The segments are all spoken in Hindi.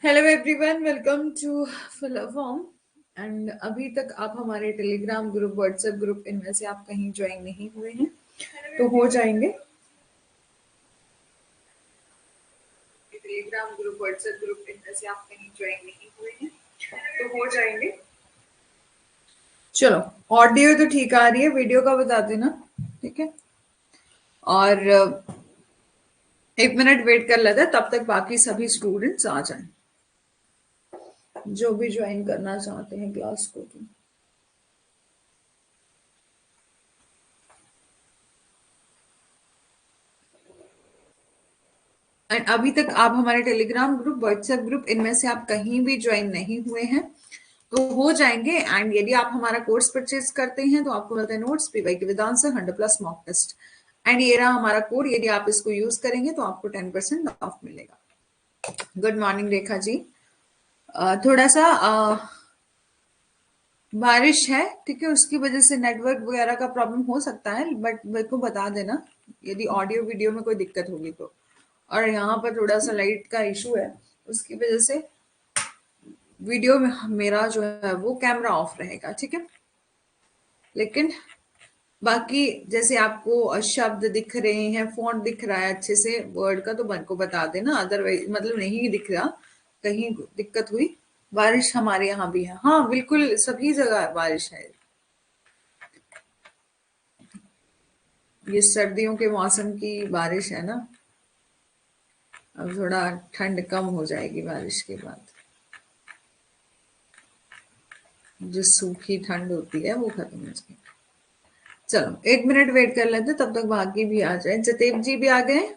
Hello everyone, welcome to fill a form. And अभी तक आप हमारे टेलीग्राम ग्रुप, व्हाट्सएप ग्रुप, इनमें से आप कहीं ज्वाइन नहीं हुए हैं तो हो जाएंगे। टेलीग्राम ग्रुप, व्हाट्सएप ग्रुप, इनमें से आप कहीं ज्वाइन नहीं हुए हैं तो हो जाएंगे। चलो, ऑडियो तो ठीक आ रही है, वीडियो का बता देना, ठीक है। और 1 मिनट वेट कर लेते हैं, तब तक बाकी सभी स्टूडेंट्स आ जाएं जो भी ज्वाइन करना चाहते हैं क्लास को। एंड अभी तक आप हमारे टेलीग्राम ग्रुप, व्हाट्सएप ग्रुप, इनमें से आप कहीं भी ज्वाइन नहीं हुए हैं तो हो जाएंगे। एंड यदि आप हमारा कोर्स परचेज करते हैं तो आपको मिलता है नोट्स, पीवाई के वेदांत से 100+ मॉक टेस्ट। एंड ये रहा हमारा कोड, यदि आप इसको यूज करेंगे तो आपको 10% ऑफ मिलेगा। Good morning Rekha ji. थोड़ा सा बारिश है, ठीक है, उसकी वजह से नेटवर्क वगैरह का प्रॉब्लम हो सकता है, बट मेरे को बता देना यदि ऑडियो वीडियो में कोई दिक्कत होगी तो। और यहाँ पर थोड़ा सा लाइट का इशू है, उसकी वजह से वीडियो में मेरा जो है वो कैमरा ऑफ रहेगा, ठीक है। लेकिन बाकी जैसे आपको शब्द दिख रहे हैं, फॉन्ट दिख रहा है अच्छे से वर्ड का, तो मन को बता देना। अदरवाइज मतलब नहीं दिख रहा, कहीं दिक्कत हुई। बारिश हमारे यहाँ भी है, हाँ बिल्कुल, सभी जगह बारिश है। ये सर्दियों के मौसम की बारिश है ना। अब थोड़ा ठंड कम हो जाएगी बारिश के बाद, जो सूखी ठंड होती है वो खत्म हो जाएगी। चलो 1 मिनट वेट कर लेते, तब तक बाकी भी आ जाए। जतेब जी भी आ गए।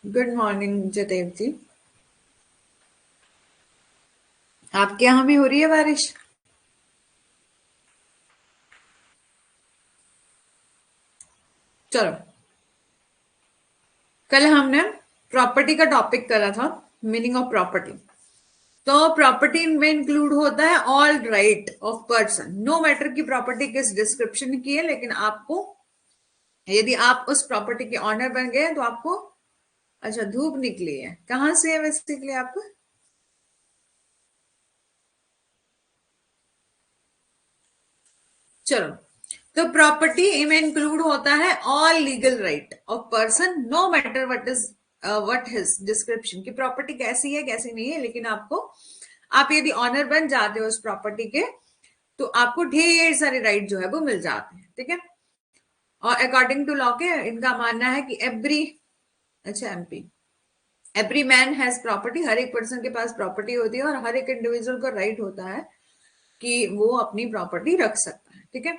गुड मॉर्निंग जतेब जी। आपके यहाँ भी हो रही है बारिश? चलो, कल हमने प्रॉपर्टी का टॉपिक करा था, मीनिंग ऑफ प्रॉपर्टी। तो प्रॉपर्टी में इंक्लूड होता है all right of person, no matter की प्रॉपर्टी किस डिस्क्रिप्शन की है, लेकिन आपको यदि आप उस प्रॉपर्टी के ऑनर बन गए तो आपको, अच्छा धूप निकली है, कहाँ से है बेसिकली आपको? चलो, तो प्रॉपर्टी में इंक्लूड होता है all legal right of person, no matter what his description, की प्रॉपर्टी कैसी है कैसी नहीं है, लेकिन आपको, आप यदि ऑनर बन जाते हो उस प्रॉपर्टी के तो आपको ढेर सारे राइट जो है वो मिल जाते हैं, ठीक है। और अकॉर्डिंग टू लॉ के इनका मानना है कि एवरी, अच्छा MP, every man has property, हर एक पर्सन के पास प्रॉपर्टी होती है और हर एक इंडिविजुअल का राइट होता है कि वो अपनी प्रॉपर्टी रख सकता है, ठीक है।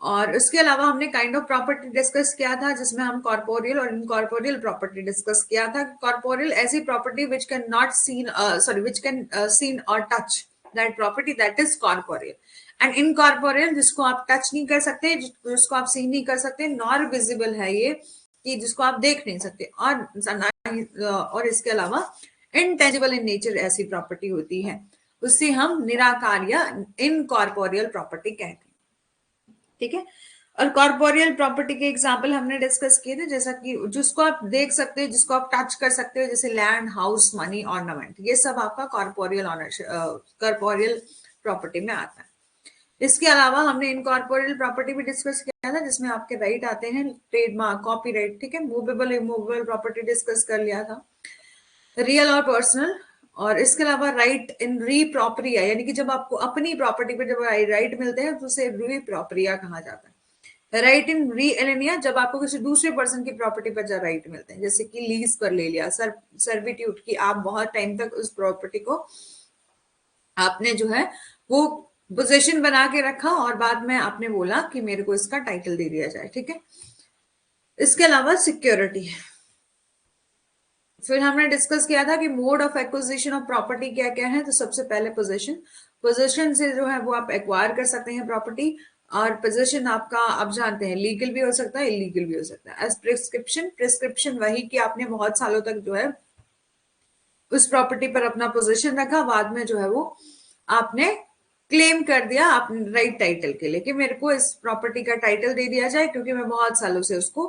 और उसके अलावा हमने काइंड ऑफ प्रॉपर्टी डिस्कस किया था, जिसमें हम कॉर्पोरियल और इनकॉर्पोरियल प्रॉपर्टी डिस्कस किया था। कॉर्पोरियल ऐसी property which can not seen, sorry, which can seen और touch, that property, that is corporeal. And incorporeal जिसको आप टच नहीं कर सकते, जिसको आप सीन नहीं कर सकते, नॉर विजिबल है ये, कि जिसको आप देख नहीं सकते, और इसके अलावा इनटेंजिबल इन नेचर ऐसी प्रॉपर्टी होती है, उससे हम निराकार या इनकॉर्पोरियल प्रॉपर्टी कहते हैं, ठीक है। और कॉर्पोरियल प्रॉपर्टी के एग्जांपल हमने डिस्कस किए थे, जैसा कि जिसको आप देख सकते हो, जिसको आप टच कर सकते हो, जैसे लैंड, हाउस, मनी, ऑर्नामेंट, ये सब आपका कॉर्पोरियल ऑनरशिप, कॉर्पोरियल प्रॉपर्टी में आता है। इसके अलावा हमने इनकॉर्पोरियल प्रॉपर्टी भी डिस्कस किया था, जिसमें आपके राइट आते हैं, ट्रेडमार्क, कॉपीराइट, ठीक है, मूवेबल इमूवेबल प्रॉपर्टी डिस्कस कर लिया था, रियल और पर्सनल। और इसके अलावा राइट इन री प्रॉपरिया, यानी कि जब आपको अपनी प्रॉपर्टी पर जब राइट मिलते हैं तो उसे री प्रॉपरिया कहा जाता है। राइट इन री एलिनिया, जब आपको किसी दूसरे पर्सन की प्रॉपर्टी पर जब राइट मिलते हैं, जैसे कि लीज पर ले लिया, सर्विट्यूट की, आप बहुत टाइम तक उस प्रॉपर्टी को आपने जो है वो पोजेशन बना के रखा और बाद में आपने बोला कि मेरे को इसका टाइटल दे दिया जाए, ठीक है। इसके अलावा सिक्योरिटी, फिर हमने डिस्कस किया था कि mode of acquisition of property क्या क्या है। तो सबसे पहले पोजेशन, पोजेशन से जो है वो आप एक्वायर कर सकते हैं प्रॉपर्टी। और पोजेशन आपका, आप जानते हैं, लीगल भी हो सकता है, इलीगल भी हो सकता है। एज प्रिस्क्रिप्शन, प्रिस्क्रिप्शन वही कि आपने बहुत सालों तक जो है उस प्रॉपर्टी पर अपना पोजेशन रखा, बाद में जो है वो आपने क्लेम कर दिया आपने राइट टाइटल के लिए कि मेरे को इस प्रॉपर्टी का टाइटल दे दिया जाए क्योंकि मैं बहुत सालों से उसको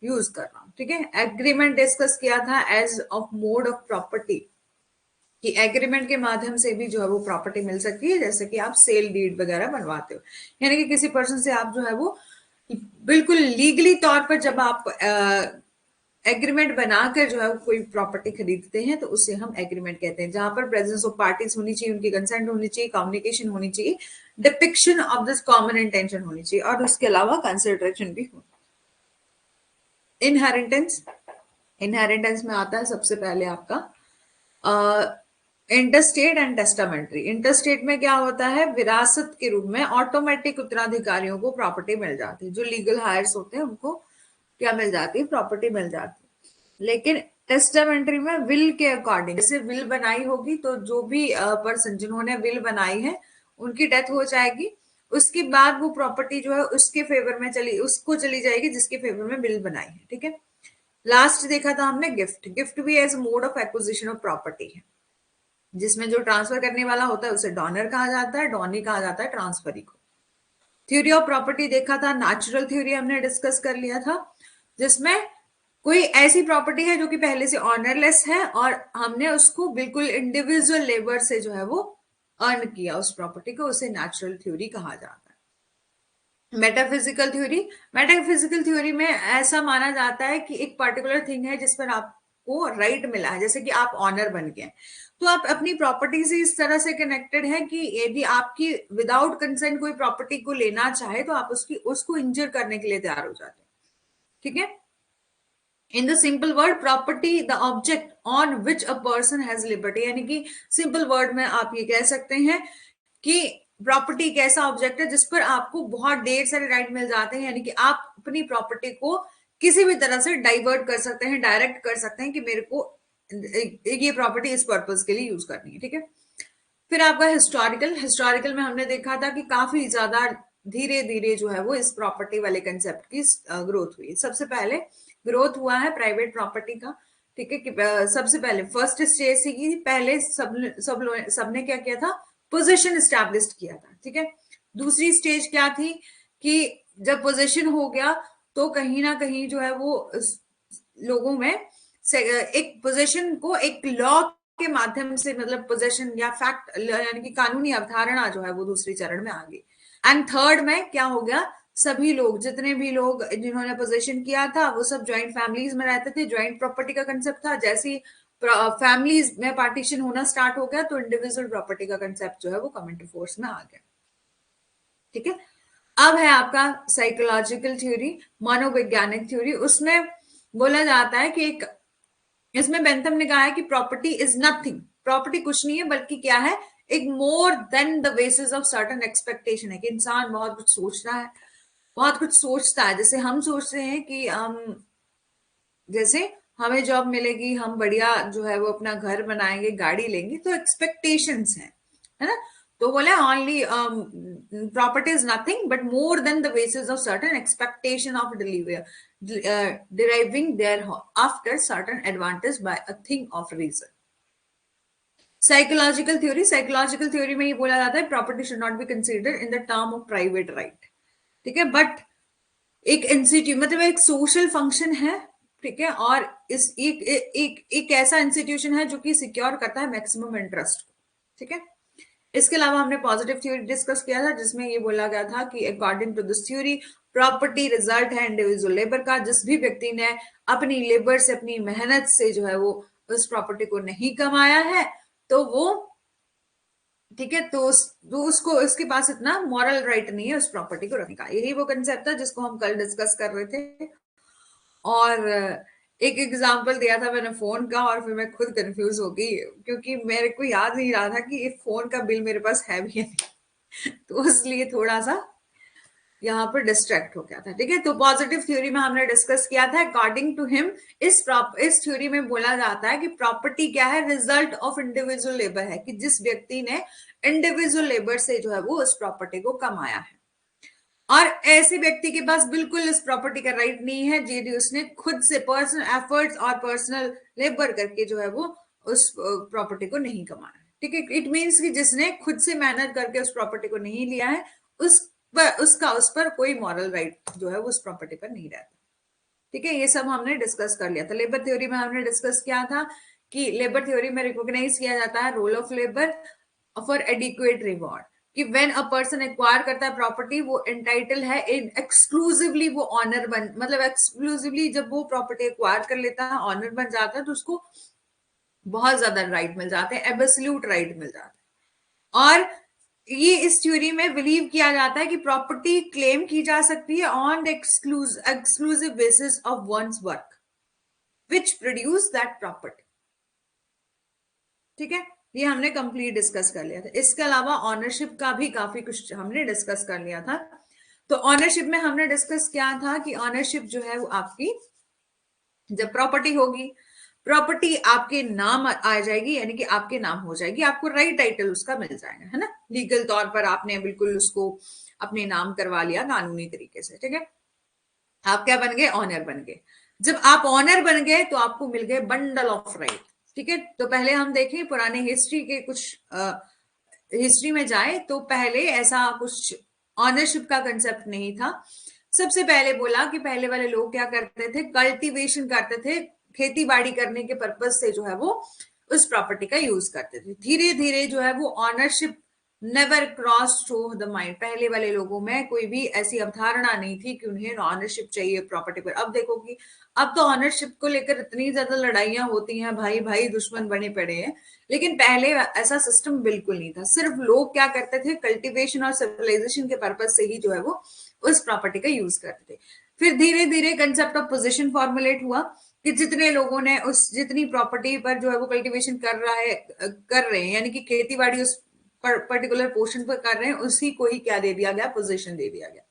यूज कर रहा हूँ। ठीक है, एग्रीमेंट डिस्कस किया था as of mode of property, कि एग्रीमेंट के माध्यम से भी जो है वो प्रॉपर्टी मिल सकती है, जैसे कि आप सेल डीड वगैरह बनवाते हो, यानी कि किसी पर्सन से आप जो है वो बिल्कुल लीगली तौर पर जब आप एग्रीमेंट बनाकर जो है कोई प्रॉपर्टी खरीदते हैं तो उसे हम एग्रीमेंट कहते हैं, जहां पर प्रेजेंस ऑफ पार्टीज होनी चाहिए, उनकी कंसेंट होनी चाहिए, कम्युनिकेशन होनी चाहिए, depiction of this common intention होनी चाहिए, और उसके अलावा कंसिडरेशन भी हो। इनहेरिटेंस, इनहेरिटेंस में आता है सबसे पहले आपका इंटरस्टेट एंड टेस्टामेंट्री। इंटरस्टेट में क्या होता है, विरासत के रूप में ऑटोमेटिक उत्तराधिकारियों को प्रॉपर्टी मिल जाती है, जो लीगल हायर्स होते हैं उनको क्या मिल जाती है, प्रॉपर्टी मिल जाती है। लेकिन टेस्टामेंट्री में विल के अकॉर्डिंग, जैसे विल बनाई होगी तो जो भी पर्सन जिन्होंने विल बनाई है उनकी डेथ हो जाएगी, उसके बाद वो प्रॉपर्टी जो है उसके फेवर में उसको चली जाएगी जिसके फेवर में विल बनाई है। ठीक है, लास्ट देखा था हमने गिफ्ट। गिफ्ट भी as mode of acquisition of property है, जिसमें जो ट्रांसफर करने वाला होता है उसे डोनर कहा जाता है, डोनी कहा जाता है ट्रांसफरी को। थ्योरी ऑफ प्रॉपर्टी देखा था, नेचुरल थ्योरी हमने डिस्कस कर लिया था, जिसमें कोई ऐसी प्रॉपर्टी है जो कि पहले से ऑनरलेस है और हमने उसको बिल्कुल इंडिविजुअल लेबर से जो है वो अर्न किया उस प्रॉपर्टी को, उसे नेचुरल थ्योरी कहा जाता है। मेटाफिजिकल थ्योरी, मेटाफिजिकल थ्योरी में ऐसा माना जाता है कि एक पर्टिकुलर थिंग है जिस पर आपको राइट मिला है, जैसे कि आप ऑनर बन गए तो आप अपनी प्रॉपर्टी से इस तरह से कनेक्टेड है कि यदि आपकी विदाउट कंसेंट कोई प्रॉपर्टी को लेना चाहे तो आप उसको इंजर करने के लिए तैयार हो जाते हैं। ठीक है, in the simple word, property the object on which a person has liberty, यानी कि सिंपल वर्ड में आप ये कह सकते हैं कि प्रॉपर्टी एक ऐसा ऑब्जेक्ट है जिस पर आपको बहुत ढेर सारे राइट मिल जाते हैं, यानी कि आप अपनी प्रॉपर्टी को किसी भी तरह से डाइवर्ट कर सकते हैं, डायरेक्ट कर सकते हैं कि मेरे को ये प्रॉपर्टी इस पर्पज के लिए यूज करनी है। ठीक है, फिर आपका हिस्टोरिकल, हिस्टोरिकल में हमने देखा था कि काफी ज्यादा धीरे धीरे जो है वो इस प्रॉपर्टी वाले कंसेप्ट की ग्रोथ हुई। सबसे पहले ग्रोथ हुआ है प्राइवेट प्रॉपर्टी का। ठीक है, कि सबसे पहले फर्स्ट स्टेज थी कि पहले सबने क्या किया था, पोजीशन एस्टैब्लिश किया था। ठीक है, दूसरी स्टेज क्या थी कि जब पोजीशन हो गया तो कहीं ना कहीं जो है वो लोगों में एक पोजीशन को एक लॉ के माध्यम से, मतलब पोजेशन या फैक्ट यानी कि कानूनी अवधारणा जो है वो दूसरी चरण में आ गई। एंड थर्ड में क्या हो गया, सभी लोग, जितने भी लोग जिन्होंने पोजेशन किया था वो सब ज्वाइंट फैमिलीज में रहते थे, ज्वाइंट प्रॉपर्टी का कंसेप्ट था। जैसे ही फैमिलीज में पार्टीशन होना स्टार्ट हो गया तो इंडिविजुअल प्रॉपर्टी का कंसेप्ट जो है वो कम इंटू फोर्स में आ गया। ठीक है, अब है आपका साइकोलॉजिकल थ्योरी, मनोवैज्ञानिक थ्योरी। उसमें बोला जाता है कि एक, इसमें बेंथम ने कहा है कि प्रॉपर्टी इज नथिंग, प्रॉपर्टी कुछ नहीं है बल्कि क्या है, एक more than the basis of certain expectation है, कि इंसान बहुत कुछ सोचता है, बहुत कुछ सोचता है। जैसे हम सोचते हैं कि जैसे हमें जॉब मिलेगी, हम बढ़िया जो है वो अपना घर बनाएंगे, गाड़ी लेंगे, तो एक्सपेक्टेशंस है ना। तो बोले only property is nothing but more than the basis of certain expectation of deriving their after certain advantage by a thing of reason. Psychological theory, psychological theory में ये बोला जाता है property should not be considered in the term of private right. ठीक है, बट एक इंस्टीट्यूट मतलब एक सोशल फंक्शन है। ठीक है, और इस एक ऐसा इंस्टीट्यूशन है जो कि सिक्योर करता है मैक्सिमम इंटरेस्ट। ठीक है, इसके अलावा हमने पॉजिटिव थ्योरी डिस्कस किया था जिसमें ये बोला गया था कि according to this theory property result है इंडिविजुअल लेबर का। जिस भी व्यक्ति ने अपनी लेबर से, अपनी मेहनत से जो है वो उस प्रॉपर्टी को नहीं कमाया है तो वो, ठीक है, तो उसको, उसके पास इतना मॉरल राइट नहीं है उस प्रॉपर्टी को रखने का। यही वो कंसेप्ट था जिसको हम कल डिस्कस कर रहे थे। और एक एग्जाम्पल दिया था मैंने फोन का और फिर मैं खुद कंफ्यूज हो गई क्योंकि मेरे को याद नहीं रहा था कि फोन का बिल मेरे पास है भी नहीं तो इसलिए थोड़ा सा यहाँ पर डिस्ट्रैक्ट हो गया था। ठीक है, तो पॉजिटिव थ्योरी में हमने डिस्कस किया था, अकॉर्डिंग टू हिम इस थ्योरी में बोला जाता है कि प्रॉपर्टी क्या है, रिजल्ट ऑफ इंडिविजुअल लेबर है, कि जिस व्यक्ति ने इंडिविजुअल लेबर से जो है वो उस प्रॉपर्टी को कमाया है, और ऐसे व्यक्ति के पास बिल्कुल इस प्रॉपर्टी का राइट नहीं है यदि उसने खुद से पर्सनल एफर्ट्स और पर्सनल लेबर करके जो है वो उस प्रॉपर्टी को नहीं कमाया। ठीक है। इट मीन्स कि जिसने खुद से मेहनत करके उस प्रॉपर्टी को नहीं लिया है, उस पर कोई मॉरल राइट जो है वो उस प्रॉपर्टी पर नहीं रहता। ठीक है, ये सब हमने डिस्कस कर लिया था। लेबर थ्योरी में हमने डिस्कस किया था कि लेबर थ्योरी में रिकॉग्नाइज किया जाता है role of labour for adequate reward, कि व्हेन अ पर्सन एक्वायर करता है प्रॉपर्टी, वो एंटाइटल है इन एक्सक्लूसिवली, वो ऑनर बन, मतलब एक्सक्लूसिवली जब वो प्रॉपर्टी एक्वायर कर लेता है, ऑनर बन जाता है, तो उसको बहुत ज्यादा राइट मिल जाते हैं, एब्सोल्यूट राइट मिल जाते हैं। और ये इस थ्योरी में बिलीव किया जाता है कि प्रॉपर्टी क्लेम की जा सकती है on the exclusive basis of one's work which produce that property. ठीक है, ये हमने कंप्लीट डिस्कस कर लिया था। इसके अलावा ऑनरशिप का भी काफी कुछ हमने डिस्कस कर लिया था। तो ऑनरशिप में हमने डिस्कस किया था कि ऑनरशिप जो है वो आपकी जब प्रॉपर्टी होगी, प्रॉपर्टी आपके नाम आ जाएगी, यानी कि आपके नाम हो जाएगी, आपको राइट टाइटल उसका मिल जाएगा, है ना, लीगल तौर पर आपने बिल्कुल उसको अपने नाम करवा लिया कानूनी तरीके से। ठीक है, आप क्या बन गए, ऑनर बन गए। जब आप ऑनर बन गए तो आपको मिल गए बंडल ऑफ राइट। ठीक है, तो पहले हम देखें पुराने हिस्ट्री के कुछ हिस्ट्री में जाए तो पहले ऐसा कुछ ऑनरशिप का कंसेप्ट नहीं था। सबसे पहले बोला कि पहले वाले लोग क्या करते थे, कल्टीवेशन करते थे, खेती बाड़ी करने के पर्पज से जो है वो उस प्रॉपर्टी का यूज करते थे। धीरे धीरे जो है वो ownership never cross through the mind, पहले वाले लोगों में कोई भी ऐसी अवधारणा नहीं थी कि उन्हें ऑनरशिप चाहिए प्रॉपर्टी पर। अब देखो कि अब तो ऑनरशिप को लेकर इतनी ज्यादा लड़ाइयां होती हैं, भाई भाई दुश्मन बने पड़े हैं, लेकिन पहले ऐसा सिस्टम बिल्कुल नहीं था। सिर्फ लोग क्या करते थे, कल्टीवेशन और सिविलाइजेशन के पर्पज से ही जो है वो उस प्रॉपर्टी का यूज करते थे। फिर धीरे धीरे कंसेप्ट ऑफ पोजीशन फॉर्मुलेट हुआ कि जितने लोगों ने उस जितनी प्रॉपर्टी पर जो है वो कल्टीवेशन कर रहे हैं, यानी कि खेती बाड़ी उस पर्टिकुलर पोर्शन पर कर रहे हैं, उसी को ही क्या दे दिया गया, पोजीशन दे दिया गया।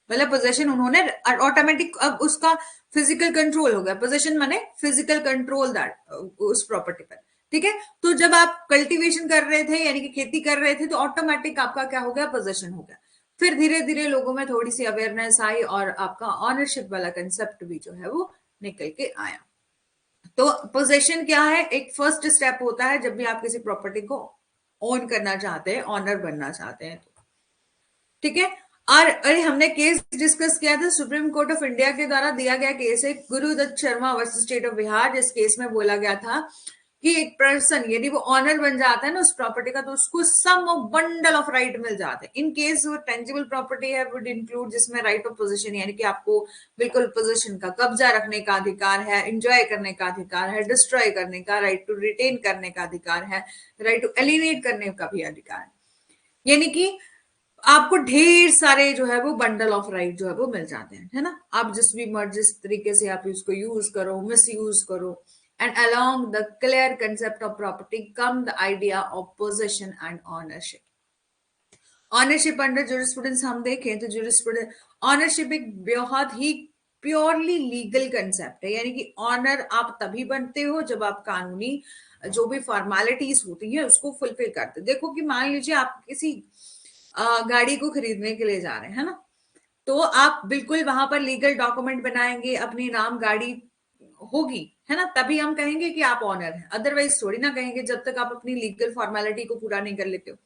मतलब पोजीशन उन्होंने ऑटोमेटिक, अब उसका फिजिकल कंट्रोल हो गया। पोजीशन माने फिजिकल कंट्रोल दैट उस प्रॉपर्टी पर। ठीक है, तो जब आप कल्टीवेशन कर रहे थे यानी कि खेती कर रहे थे, तो ऑटोमेटिक आपका क्या हो गया, पोजीशन हो गया। फिर धीरे धीरे लोगों में थोड़ी सी अवेयरनेस आई और आपका ऑनरशिप वाला कंसेप्ट भी जो है वो निकल के आया। तो पोजेशन क्या है, एक फर्स्ट स्टेप होता है जब भी आप किसी प्रॉपर्टी को ओन करना चाहते हैं, ऑनर बनना चाहते हैं तो। ठीक है, और अरे हमने केस डिस्कस किया था, सुप्रीम कोर्ट ऑफ इंडिया के द्वारा दिया गया केस है Gurudutt Sharma versus state of Bihar. जिस केस में बोला गया था कि एक पर्सन यदि वो ऑनर बन जाता है ना उस प्रॉपर्टी का, तो उसको सम ऑफ बंडल ऑफ राइट मिल जाते हैं। इन केस वो टेंजिबल प्रॉपर्टी है, वुड इंक्लूड जिसमें राइट ऑफ पोजीशन, यानी कि आपको बिल्कुल पोजीशन का कब्जा रखने का अधिकार है, एंजॉय करने का अधिकार है, डिस्ट्रॉय करने का, राइट टू रिटेन करने का अधिकार है, राइट टू एलिनेट करने का भी अधिकार है। यानी कि आपको ढेर सारे जो है वो बंडल ऑफ राइट जो है वो मिल जाते हैं, है ना। आप जिस तरीके से आप इसको यूज करो, मिस यूज करो, and along the clear concept of property come the idea of possession and ownership. Ownership under jurisprudence हम देखें तो ज्यूरिस्प्रूडेंस, ऑनरशिप एक बहुत ही प्योरली लीगल कंसेप्ट है, यानी कि ऑनर आप तभी बनते हो जब आप कानूनी जो भी फॉर्मेलिटीज होती है उसको फुलफिल करते। देखो कि मान लीजिए आप किसी गाड़ी को खरीदने के लिए जा रहे हैं, है ना, तो आप बिल्कुल वहां पर लीगल डॉक्यूमेंट बनाएंगे, अपने नाम गाड़ी होगी, है ना, तभी हम कहेंगे कि आप ऑनर हैं। अदरवाइज थोड़ी ना कहेंगे जब तक आप अपनी लीगल फॉर्मेलिटी को पूरा नहीं कर लेते हो।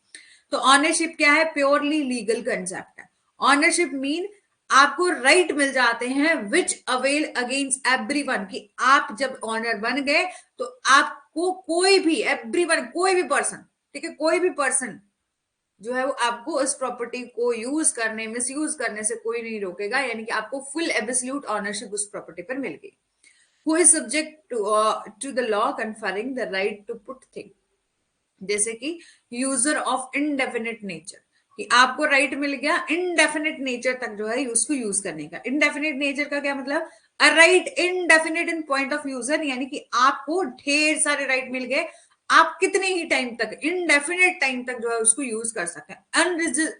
तो ऑनरशिप क्या है, प्योरली लीगल कंसेप्ट है। ऑनरशिप मीन आपको राइट मिल जाते हैं विच अवेल अगेंस्ट एवरीवन, कि आप जब ऑनर बन गए तो आपको कोई भी एवरीवन, कोई भी पर्सन, ठीक है, कोई भी पर्सन जो है वो आपको उस प्रॉपर्टी को यूज करने, मिस यूज करने से कोई नहीं रोकेगा, यानी कि आपको फुल एब्सोल्यूट ऑनरशिप उस प्रॉपर्टी पर मिल गई। Who is subject to the law conferring the right to put thing, जैसे कि यूजर ऑफ इनडेफिनेट नेचर, कि आपको राइट मिल गया इनडेफिनेट नेचर तक जो है उसको यूज करने का। इनडेफिनेट नेचर का क्या मतलब, a right indefinite in point of user, यानी कि आपको ढेर सारे राइट मिल गए, आप कितने ही टाइम तक, इनडेफिनेट टाइम तक जो है उसको यूज कर सकते हैं।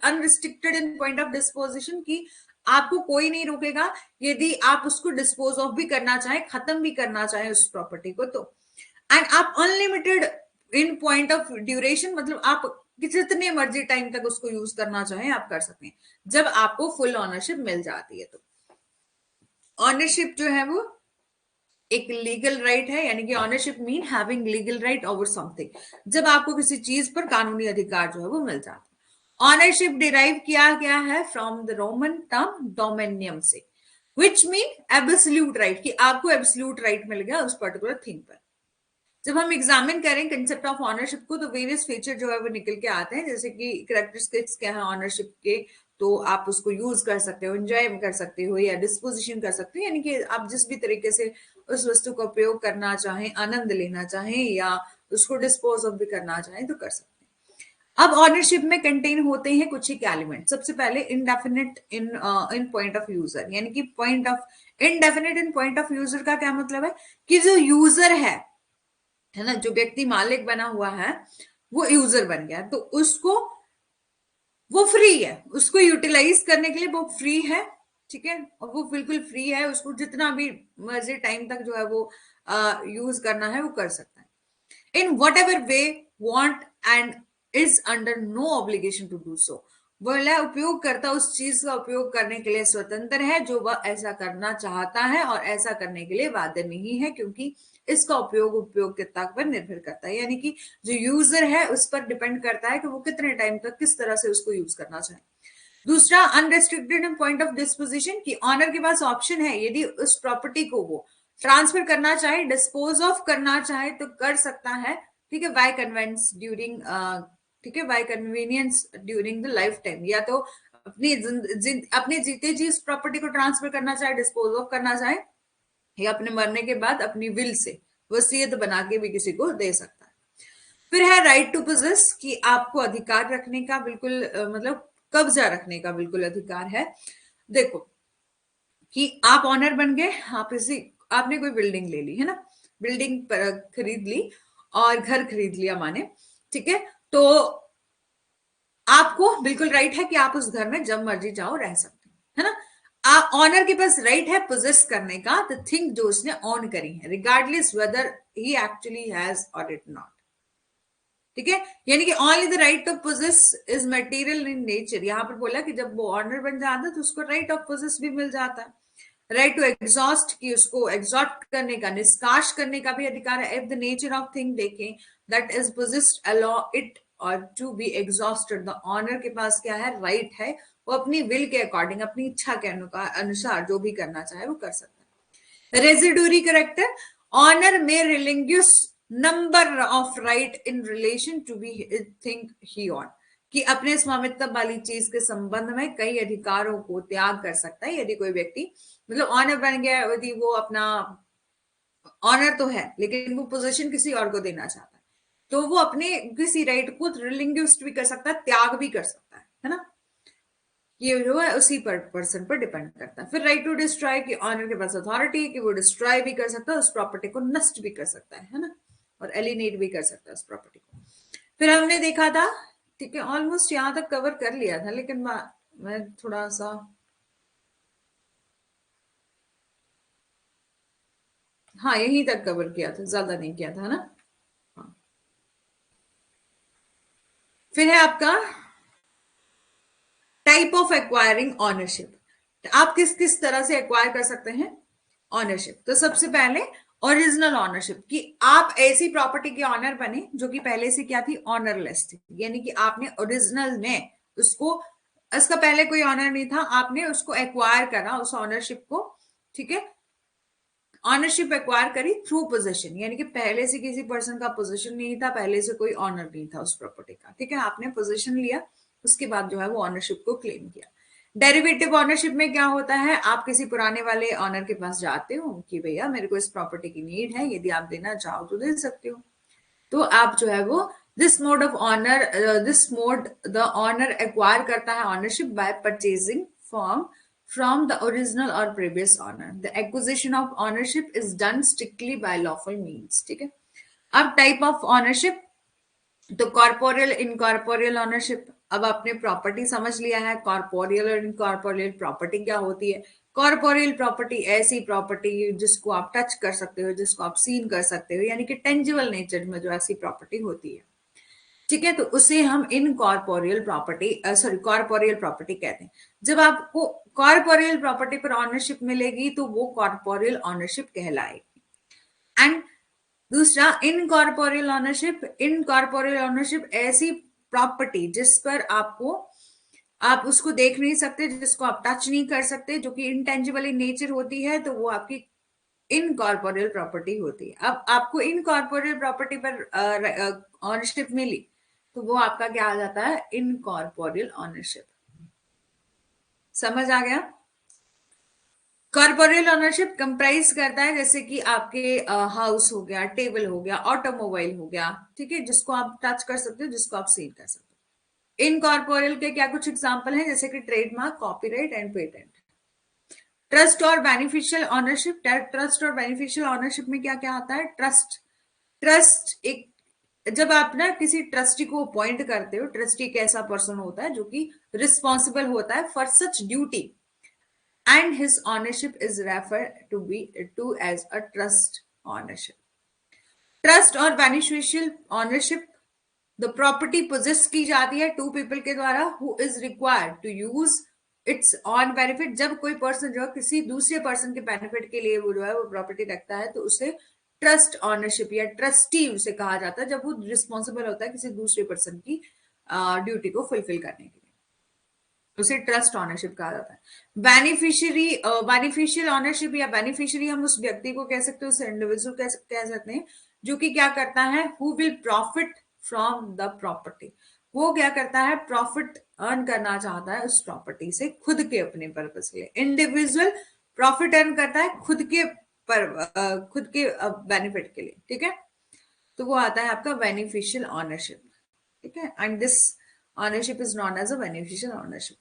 Unrestricted in point of disposition, की आपको कोई नहीं रोकेगा यदि आप उसको डिस्पोज ऑफ भी करना चाहें, खत्म भी करना चाहें उस प्रॉपर्टी को तो। एंड आप unlimited in point of duration, मतलब आप जितने मर्जी टाइम तक उसको यूज करना चाहें आप कर सकते हैं, जब आपको फुल ऑनरशिप मिल जाती है। तो ऑनरशिप जो है वो एक लीगल राइट है, यानी कि ownership mean having legal right over something, जब आपको किसी चीज पर कानूनी अधिकार जो है वो मिल जाता है। ऑनरशिप डिराइव किया गया है फ्रॉम द रोमन टर्म डोमेनियम से, विच मीन एब्सोल्यूट राइट, कि आपको एब्सोल्यूट राइट मिल गया उस पर्टिकुलर थिंग पर। जब हम एग्जामिन करें कंसेप्ट ऑफ ऑनरशिप को, तो वेरियस फीचर जो है वो निकल के आते हैं, जैसे कि कैरेक्टरिस्टिक्स क्या है ऑनरशिप के, तो आप उसको यूज कर सकते हो, एंजॉय कर सकते हो, या डिस्पोजिशन कर सकते हो, यानी कि आप जिस भी तरीके से उस वस्तु का उपयोग करना चाहें, आनंद लेना चाहें, या उसको डिस्पोज ऑफ भी करना चाहें तो कर सकते हैं। अब ऑनरशिप में कंटेन होते हैं कुछ एक एलिमेंट। सबसे पहले indefinite in point of user, यानी कि point of indefinite in point of user का क्या मतलब है कि जो यूजर है ना, जो व्यक्ति मालिक बना हुआ है वो यूजर बन गया, तो उसको वो फ्री है, उसको यूटिलाइज करने के लिए वो फ्री है, ठीक है, और वो बिल्कुल फ्री है, उसको जितना भी मर्जी टाइम तक जो है वो यूज करना है वो कर सकता है, in whatever way want, and is under no obligation to do so. बोला उपयोगकर्ता उस चीज का उपयोग करने के लिए स्वतंत्र है जो वह ऐसा करना चाहता है, और ऐसा करने के लिए बाध्य नहीं है, क्योंकि इसका उपयोग उपयोगकर्ता पर निर्भर करता है, यानी कि जो यूजर है उस पर डिपेंड करता है कि वो कितने टाइम तक किस तरह से उसको यूज करना चाहे। दूसरा, अनरेस्ट्रिक्टेड पॉइंट ऑफ डिस्पोजिशन, की ऑनर के पास ऑप्शन है, यदि उस प्रॉपर्टी को वो ट्रांसफर करना चाहे, डिस्पोज ऑफ करना चाहे तो कर सकता है, ठीक है, बाय कन्वेंस ड्यूरिंग, ठीक है, by convenience during the life time, या तो अपने जीते जी उस प्रॉपर्टी को ट्रांसफर करना चाहे, डिस्पोज ऑफ करना चाहे, या अपने मरने के बाद अपनी विल से वसीयत बना के भी किसी को दे सकता है। फिर है राइट टू पोजेस, कि आपको अधिकार रखने का बिल्कुल मतलब कब्जा रखने का बिल्कुल अधिकार है। देखो कि आप ऑनर बन गए, आपने कोई बिल्डिंग ले ली है ना, बिल्डिंग खरीद ली और घर खरीद लिया माने, ठीक है, तो आपको बिल्कुल राइट है कि आप उस घर में जब मर्जी जाओ रह सकते हो, है ना। ऑनर के पास राइट है पोजेस करने का द थिंग जो उसने ऑन करी है, regardless whether he actually has और इट नॉट, ठीक है, यानी कि only the right of possess is material in nature. यहां पर बोला कि जब वो ऑनर बन जाता है तो उसको राइट ऑफ पोजेस भी मिल जाता है। राइट टू एग्जॉस्ट, की उसको एग्जॉस्ट करने का, निष्काश करने का भी अधिकार है। If the nature of thing देखें that is possessed allow it और to be exhausted, the owner के पास क्या है, राइट है, वो अपनी विल के अकॉर्डिंग, अपनी इच्छा के अनुसार जो भी करना चाहे वो कर सकता है। रेजिडुअरी करेक्टर, ऑनर में relinquish number of right in relation to be think he on, कि अपने स्वामित्व वाली चीज के संबंध में कई अधिकारों को त्याग कर सकता है। यदि कोई व्यक्ति मतलब ऑनर बन गया, यदि वो अपना ऑनर तो है लेकिन वो पोजीशन किसी और को देना चाहता है, तो वो अपने किसी राइट को रिलिंग्विस्ट भी कर सकता है, त्याग भी कर सकता है ना। ये जो है उसी पर पर्सन पर डिपेंड करता है। फिर राइट टू डिस्ट्रॉय, की ऑनर के पास अथॉरिटी है कि वो डिस्ट्रॉय भी कर सकता है, उस प्रॉपर्टी को नष्ट भी कर सकता है ना, और एलिनेट भी कर सकता है उस प्रॉपर्टी को। फिर हमने देखा था, ठीक है, ऑलमोस्ट यहां तक कवर कर लिया था, लेकिन मैं थोड़ा सा, हाँ यहीं तक कवर किया था, ज्यादा नहीं किया था ना। हाँ। फिर है आपका टाइप ऑफ एक्वायरिंग ऑनरशिप, आप किस किस तरह से एक्वायर कर सकते हैं ऑनरशिप। तो सबसे पहले ओरिजिनल ऑनरशिप, कि आप ऐसी प्रॉपर्टी के ऑनर बने जो कि पहले से क्या थी, ऑनरलेस थी, यानी कि आपने ओरिजिनल में उसको, इसका पहले कोई ऑनर नहीं था, आपने उसको एक्वायर करा उस ऑनरशिप को, ठीक है, ऑनरशिप एक्वायर करी थ्रू पोजीशन, यानी कि पहले से किसी पर्सन का पोजीशन नहीं था, पहले से कोई ऑनर नहीं था उस प्रॉपर्टी का, ठीक है, आपने पोजीशन लिया, उसके बाद जो है वो ऑनरशिप को क्लेम किया। डेरिवेटिव ऑनरशिप में क्या होता है, आप किसी पुराने वाले ऑनर के पास जाते हो कि भैया मेरे को इस प्रॉपर्टी की नीड है, यदि आप देना चाहो तो दे सकते हो, तो आप जो है वो this mode of owner, this mode the owner acquire करता है ownership by purchasing from the original or previous owner. The acquisition of ownership is done strictly by lawful means, ठीक है। अब टाइप ऑफ ऑनरशिप, तो कॉर्पोरियल इनकॉर्पोरियल ऑनरशिप, अब आपने प्रॉपर्टी समझ लिया है, कॉर्पोरियल और इनकॉर्पोरियल प्रॉपर्टी क्या होती है। कॉर्पोरियल प्रॉपर्टी ऐसी प्रॉपर्टी जिसको आप टच कर सकते हो, जिसको आप सीन कर सकते हो, यानी कि टेंजिबल नेचर में जो ऐसी प्रॉपर्टी होती है, ठीक है, तो उसे हम incorporeal property, sorry corporeal property कहते हैं। जब आपको कॉर्पोरियल प्रॉपर्टी पर ऑनरशिप मिलेगी तो वो कॉर्पोरियल ऑनरशिप कहलाएगी, एंड दूसरा इनकॉर्पोरियल ऑनरशिप। इनकॉर्पोरियल ऑनरशिप ऐसी प्रॉपर्टी जिस पर आप उसको देख नहीं सकते, जिसको आप टच नहीं कर सकते, जो कि इंटेंजिबल इन नेचर होती है, तो वो आपकी इनकॉर्पोरियल प्रॉपर्टी होती है। अब आपको इनकॉर्पोरियल प्रॉपर्टी पर ऑनरशिप मिली तो वो आपका क्या आ जाता है, इनकॉर्पोरियल ऑनरशिप। समझ आ गया? कॉर्पोरियल ऑनरशिप कंप्राइज करता है जैसे कि आपके हाउस हो गया, टेबल हो गया, ऑटोमोबाइल हो गया, ठीक है, जिसको आप टच कर सकते हो, जिसको आप सील कर सकते हो। इनकॉर्पोरियल के क्या कुछ एग्जांपल हैं, जैसे कि trademark, copyright and patent. Trust और बेनिफिशियल ऑनरशिप। ट्रस्ट और बेनिफिशियल ऑनरशिप में क्या क्या आता है? ट्रस्ट एक, जब आप ना किसी ट्रस्टी को अपॉइंट करते हो, ट्रस्टी एक ऐसा पर्सन होता है जो कि रिस्पॉन्सिबल होता है for such duty, and his ownership is referred to as a trust ownership. Trust और beneficial ownership, the property possess की जाती है टू पीपल के द्वारा who is required to use its own benefit. जब कोई पर्सन जो है किसी दूसरे पर्सन के बेनिफिट के लिए वो जो है वो प्रॉपर्टी रखता है, तो उसे ट्रस्ट ऑनरशिप या ट्रस्टी उसे कहा जाता है, जब वो रिस्पॉन्सिबल होता है किसी दूसरे पर्सन की ड्यूटी को फुलफिल करने के लिए, उसे ट्रस्ट ऑनरशिप कहा जाता है। बेनिफिशियल ऑनरशिप या बेनिफिशियरी हम उस व्यक्ति को कह सकते हैं, उस इंडिविजुअल कह सकते हैं, जो कि क्या करता है, who will profit from the property. वो क्या करता है, प्रॉफिट अर्न करना चाहता है उस प्रॉपर्टी से खुद के अपने पर्पस के लिए। इंडिविजुअल प्रॉफिट अर्न करता है खुद के बेनिफिट के लिए, ठीक है, तो वो आता है आपका बेनिफिशियल ऑनरशिप, ठीक है, and this ownership is known as a beneficial ownership.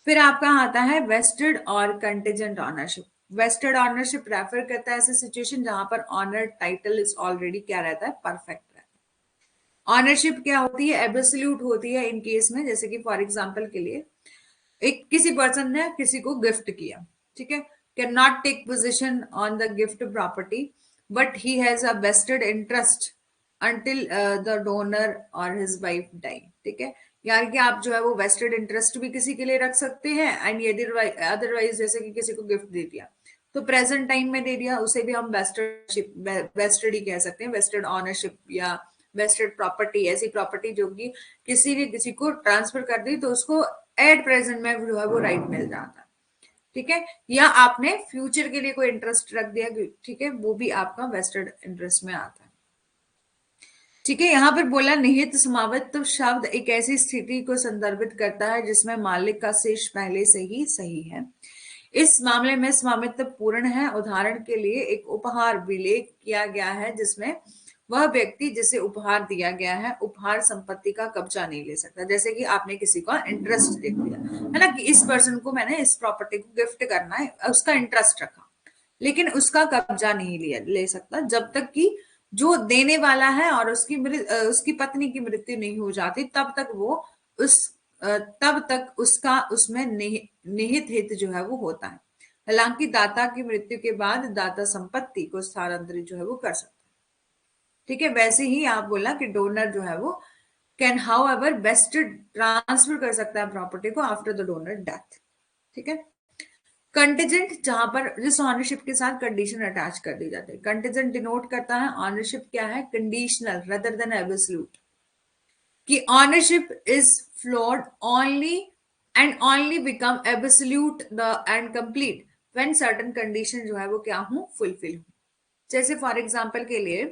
फिर आपका आता है वेस्टेड और contingent ownership. Vested ownership refer करता है ऐसी सिचुएशन जहां पर ऑनर टाइटल इज ऑलरेडी क्या रहता है, परफेक्ट रहता है। ऑनरशिप क्या होती है, एब्सोल्यूट होती है इन केस में, जैसे कि फॉर एग्जांपल के लिए एक किसी पर्सन ने किसी को गिफ्ट किया, ठीक है, can not take position on the gift property but he has a vested interest until the donor और हिज वाइफ डाई, ठीक है, यानी कि आप जो है वो वेस्टेड इंटरेस्ट भी किसी के लिए रख सकते हैं, एंड यदि अदरवाइज जैसे कि किसी को गिफ्ट दे दिया तो प्रेजेंट टाइम में दे दिया, उसे भी हम वेस्टेड ही कह सकते हैं, वेस्टेड ऑनरशिप या वेस्टेड प्रॉपर्टी। ऐसी प्रॉपर्टी जो कि किसी ने किसी को ट्रांसफर कर दी तो उसको एट प्रेजेंट में जो है वो राइट मिल जाता है, ठीक है, या आपने फ्यूचर के लिए कोई इंटरेस्ट रख दिया, ठीक है, वो भी आपका वेस्टेड इंटरेस्ट में आता है, ठीक है। यहां पर बोला निहित समावित शब्द एक ऐसी स्थिति को संदर्भित करता है जिसमें मालिक का शेष पहले से ही सही है। इस मामले में स्वामित्व पूर्ण है। उदाहरण के लिए एक उपहार विलेख किया गया है जिसमें वह व्यक्ति जिसे उपहार दिया गया है उपहार संपत्ति का कब्जा नहीं ले सकता। जैसे कि आपने किसी का इंटरेस्ट देख दिया है ना, कि इस पर्सन को मैंने इस प्रॉपर्टी को गिफ्ट करना है, उसका इंटरेस्ट रखा, लेकिन उसका कब्जा नहीं ले सकता जब तक कि जो देने वाला है और उसकी पत्नी की मृत्यु नहीं हो जाती, तब तक वो तब तक उसका उसमें निहित हित जो है वो होता है। हालांकि दाता की मृत्यु के बाद दाता संपत्ति को स्थानांतरित जो है वो कर सकता है, ठीक है। वैसे ही आप बोला कि डोनर जो है वो can how ever best transfer कर सकता है प्रॉपर्टी को आफ्टर द डोनर डेथ, ठीक है। कंटिजेंट, जहां पर जिस ऑनरशिप के साथ कंडीशन अटैच कर दी जाती है। कंटिजेंट डिनोट करता है ऑनरशिप क्या है, कंडीशनल रेदर देन एब्सोल्यूट, कि ownership is flowed only and only become absolute the end complete when certain condition जो है वो क्या हो, फुलफिल हो। जैसे फॉर एग्जांपल के लिए,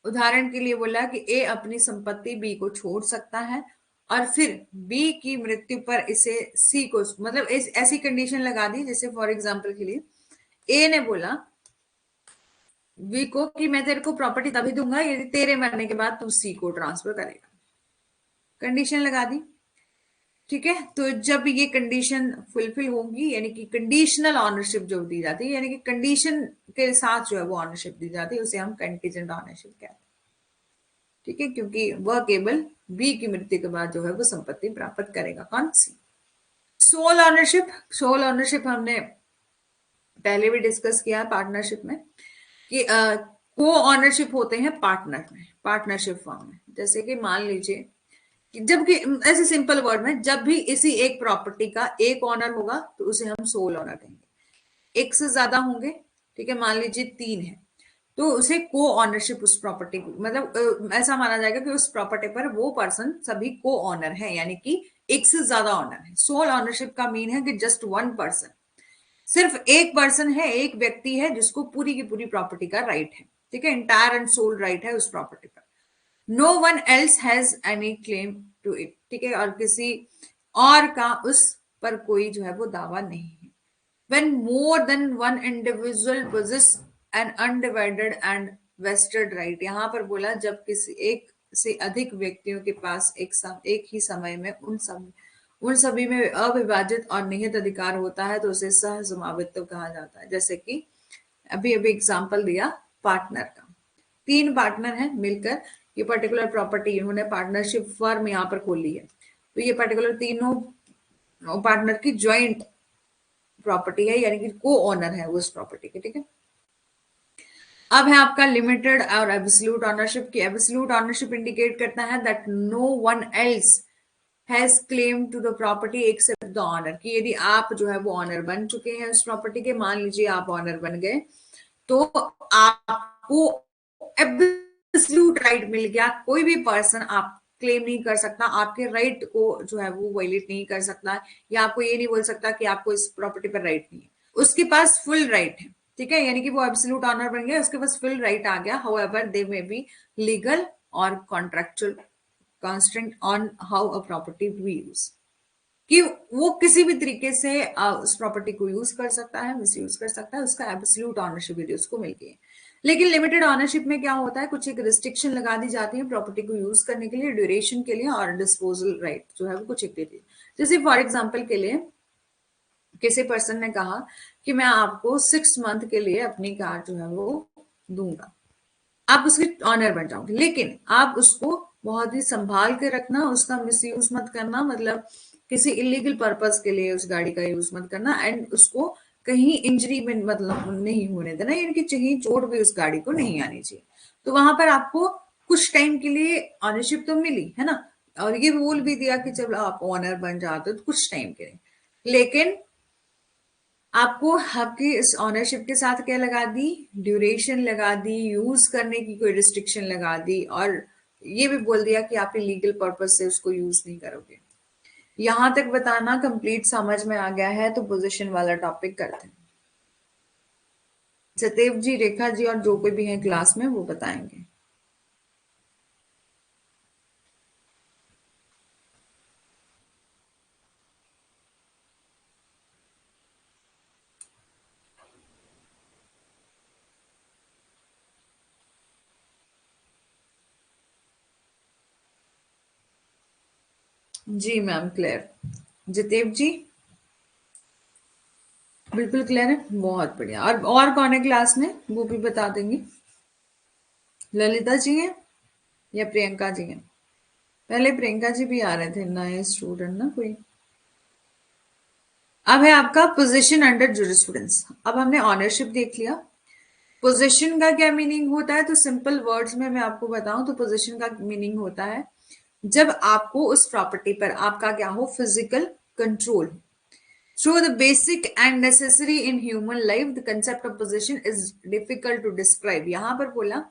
उदाहरण के लिए बोला कि ए अपनी संपत्ति बी को छोड़ सकता है और फिर बी की मृत्यु पर इसे सी को, मतलब ऐसी कंडीशन लगा दी, जैसे फॉर एग्जांपल के लिए ए ने बोला बी को कि मैं तेरे को प्रॉपर्टी तभी दूंगा यदि तेरे मरने के बाद तू सी को ट्रांसफर करेगा, कंडीशन लगा दी, ठीक है। तो जब ये कंडीशन फुलफिल होगी, यानी कि कंडीशनल ऑनरशिप जो दी जाती है, यानी कि कंडीशन के साथ जो है वो ऑनरशिप दी जाती है, उसे हम कंटीजेंट ऑनरशिप कहते हैं, ठीक है, क्योंकि वह केवल बी की मृत्यु के बाद जो है वो संपत्ति प्राप्त करेगा, कौन सी। सोल ऑनरशिप, सोल ऑनरशिप हमने पहले भी डिस्कस किया पार्टनरशिप में, कि को ऑनरशिप होते हैं पार्टनर में, पार्टनरशिप फॉर्म में। जैसे कि मान लीजिए कि जबकि ऐसे सिंपल वर्ड में, जब भी इसी एक प्रॉपर्टी का एक ऑनर होगा तो उसे हम सोल ऑनर कहेंगे। एक से ज्यादा होंगे, ठीक है, मान लीजिए 3 है, तो उसे को ऑनरशिप उस प्रॉपर्टी, मतलब ऐसा माना जाएगा कि उस प्रॉपर्टी पर वो पर्सन सभी को ऑनर है, यानी कि एक से ज्यादा ऑनर है। सोल ऑनरशिप का मीन है कि जस्ट वन पर्सन, सिर्फ एक पर्सन है, एक व्यक्ति है जिसको पूरी की पूरी प्रॉपर्टी का राइट है, ठीक है, इंटायर एंड सोल राइट है उस प्रॉपर्टी पर। No one else has any claim to it, ठीक है, और किसी और का उस पर कोई जो है वो दावा नहीं है। When more than one individual possess an undivided and vested right, यहां पर बोला जब किसी एक से अधिक व्यक्तियों के पास एक ही समय में उन सभी में अविभाजित और निहित अधिकार होता है तो उसे सह समावित्व कहा जाता है। जैसे कि अभी अभी एग्जांपल दिया पार्टनर का, तीन पार्टनर हैं मिलकर ये पर्टिकुलर प्रॉपर्टी, इन्होंने पार्टनरशिप फर्म यहाँ पर खोली है, तो ये पर्टिकुलर तीनों पार्टनर की ज्वाइंट प्रॉपर्टी है, यानी कि को ऑनर है उस प्रॉपर्टी के, ठीक है। अब है आपका लिमिटेड और एब्सोल्यूट ऑनरशिप की। एब्सोल्यूट ऑनरशिप इंडिकेट करता है that no one else has claim to the property except the owner, कि यदि आप जो है वो ऑनर बन चुके हैं उस प्रॉपर्टी के, मान लीजिए आप ऑनर बन गए, तो आपको एब्सोल्यूट राइट मिल गया, कोई भी पर्सन आप क्लेम नहीं कर सकता, आपके राइट को जो है वो वायलेट नहीं कर सकता, या आपको ये नहीं बोल सकता कि आपको इस प्रॉपर्टी पर राइट नहीं है, उसके पास फुल राइट है, ठीक है, यानी कि वो एब्सोल्यूट ऑनर बन गया, उसके पास फुल राइट आ गया। However they may be legal और contractual constraint on how a property be use, कि वो किसी भी तरीके से उस प्रॉपर्टी को यूज कर सकता है, मिस यूज कर सकता है, उसका एब्सोल्यूट ऑनरशिप यदि उसको मिल गई है। लेकिन लिमिटेड ऑनरशिप में क्या होता है, कुछ एक रिस्ट्रिक्शन लगा दी जाती है प्रॉपर्टी को यूज करने के लिए, ड्यूरेशन के लिए, और डिस्पोजल राइट जो है वो कुछ एक देती है। जैसे फॉर एग्जाम्पल के लिए किसी पर्सन ने कहा कि मैं आपको 6 मंथ के लिए अपनी कार जो है वो दूंगा, आप उसके ऑनर बन जाओगे, लेकिन आप उसको बहुत ही संभाल के रखना, उसका मिस यूज मत करना, मतलब किसी इलीगल पर्पस के लिए उस गाड़ी का यूज मत करना, एंड उसको कहीं इंजरी में मतलब नहीं होने देना, यानी कि कहीं चोट भी उस गाड़ी को नहीं आनी चाहिए। तो वहां पर आपको कुछ टाइम के लिए ऑनरशिप तो मिली है ना, और ये रूल भी दिया कि जब आप ऑनर बन जाते हो तो कुछ टाइम के लिए, लेकिन आपको आपकी इस ऑनरशिप के साथ क्या लगा दी, ड्यूरेशन लगा दी, यूज करने की कोई रिस्ट्रिक्शन लगा दी, और ये भी बोल दिया कि आप लीगल पर्पस से उसको यूज नहीं करोगे। यहां तक बताना कंप्लीट समझ में आ गया है, तो पोजीशन वाला टॉपिक करते हैं। सतेव जी, रेखा जी और जो कोई भी है क्लास में वो बताएंगे। जी मैम, क्लियर। जितेव जी बिल्कुल क्लियर है, बहुत बढ़िया। और कौन है क्लास में वो भी बता देंगे। ललिता जी हैं या प्रियंका जी हैं? पहले प्रियंका जी भी आ रहे थे, नए स्टूडेंट ना कोई। अब है आपका पोजीशन अंडर जुरिस्प्रूडेंस। अब हमने ऑनरशिप देख लिया, पोजीशन का क्या मीनिंग होता है, तो सिंपल वर्ड्स में मैं आपको बताऊं तो पोजीशन का मीनिंग होता है जब आपको उस प्रॉपर्टी पर आपका क्या हो, physical control. Through the basic and necessary in human life the concept of position is difficult to describe. यहां पर बोला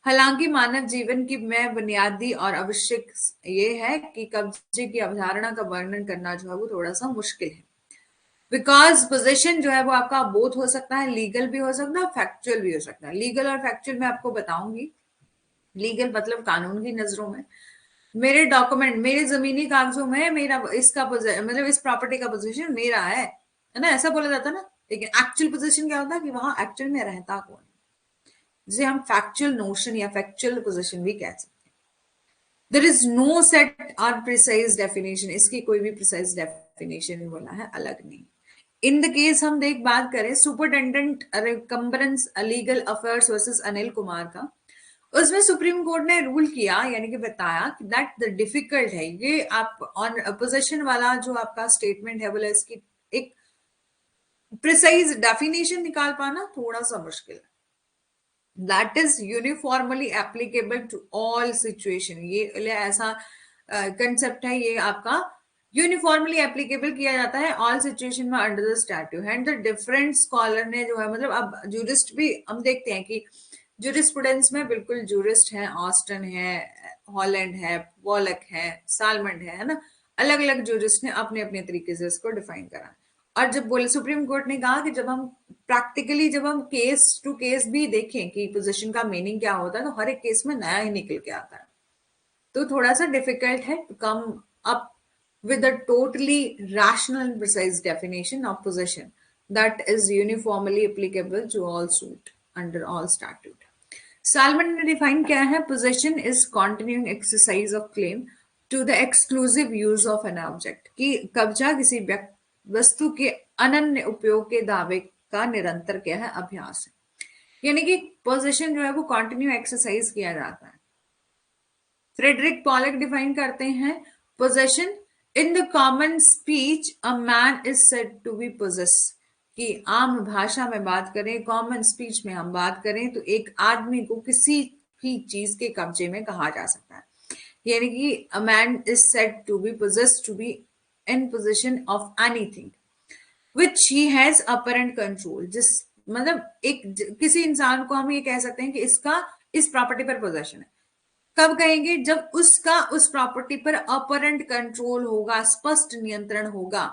हालांकि मानव जीवन की में बुनियादी और आवश्यक ये है कि कब्जे की अवधारणा का वर्णन करना जो है वो थोड़ा सा मुश्किल है, बिकॉज पोजीशन जो है वो आपका बोथ हो सकता है, लीगल भी हो सकता है, फैक्चुअल भी हो सकता है। लीगल और फैक्चुअल मैं आपको बताऊंगी। लीगल मतलब कानून की नजरों में मेरे डॉक्यूमेंट, मेरे जमीनी कागजों में मेरा इसका मतलब इस प्रॉपर्टी का पोजीशन मेरा है ना, ऐसा बोला जाता है ना। लेकिन एक्चुअल पोजीशन क्या होता है कि वहां एक्चुअल में रहता कौन है, जिसे हम फैक्चुअल नोशन या फैक्चुअल पोजीशन भी कह सकते हैं। देयर इज नो सेट और प्रिसाइज डेफिनेशन, इसकी कोई भी प्रिसाइज डेफिनेशन बोला है अलग नहीं। इन द केस हम देख बात करें superintendent remembrancer legal affairs versus Anil Kumar का, उसमें सुप्रीम कोर्ट ने रूल किया, यानी कि बताया कि दैट द डिफिकल्ट है ये आप ऑन पोजीशन वाला जो आपका स्टेटमेंट है बोला, इसकी एक प्रिसाइज डेफिनेशन निकाल पाना थोड़ा सा मुश्किल है। That is uniformly applicable to all situation, ये ऐसा कंसेप्ट है, ये आपका यूनिफॉर्मली एप्लीकेबल किया जाता है ऑल सिचुएशन में under the statute. And the different scholar ने जो है मतलब अब जूरिस्ट भी हम देखते हैं कि जूरिस्प्रूडेंस में बिल्कुल जूरिस्ट है, ऑस्टन है, हॉलैंड है, वॉलक है, सालमंड है ना, अलग अलग जूरिस्ट ने अपने अपने तरीके से इसको डिफाइन करा। और जब बोले सुप्रीम कोर्ट ने कहा कि जब हम प्रैक्टिकली जब हम केस टू केस भी देखें कि पोजीशन का मीनिंग क्या होता है, तो हर एक केस में नया ही निकल के आता है। तो थोड़ा सा डिफिकल्ट है to come up with a totally rational and precise definition of possession that is uniformly applicable to all suit under all statute. Salmon ने डिफाइन किया है, possession is continuing exercise of claim to the exclusive use of an object, कि कब्जा किसी वस्तु के अनन्य उपयोग के दावे का निरंतर क्या है, अभ्यास है। यानी कि पोजेशन जो है वो कंटिन्यू एक्सरसाइज किया जाता है। फ्रेडरिक पॉलक डिफाइन करते हैं, possession in the common speech a man is said to be possess, कि आम भाषा में बात करें, कॉमन स्पीच में हम बात करें तो एक आदमी को किसी भी चीज के कब्जे में कहा जा सकता है। यानी कि a man is said to be possess, to be in possession of anything which he has apparent control. जिस मतलब एक किसी इंसान को हम ये कह सकते हैं कि इसका इस प्रॉपर्टी पर पोजेशन है। कब कहेंगे? जब उसका उस प्रॉपर्टी पर अपरेंट कंट्रोल होगा, स्पष्ट नियंत्रण होगा,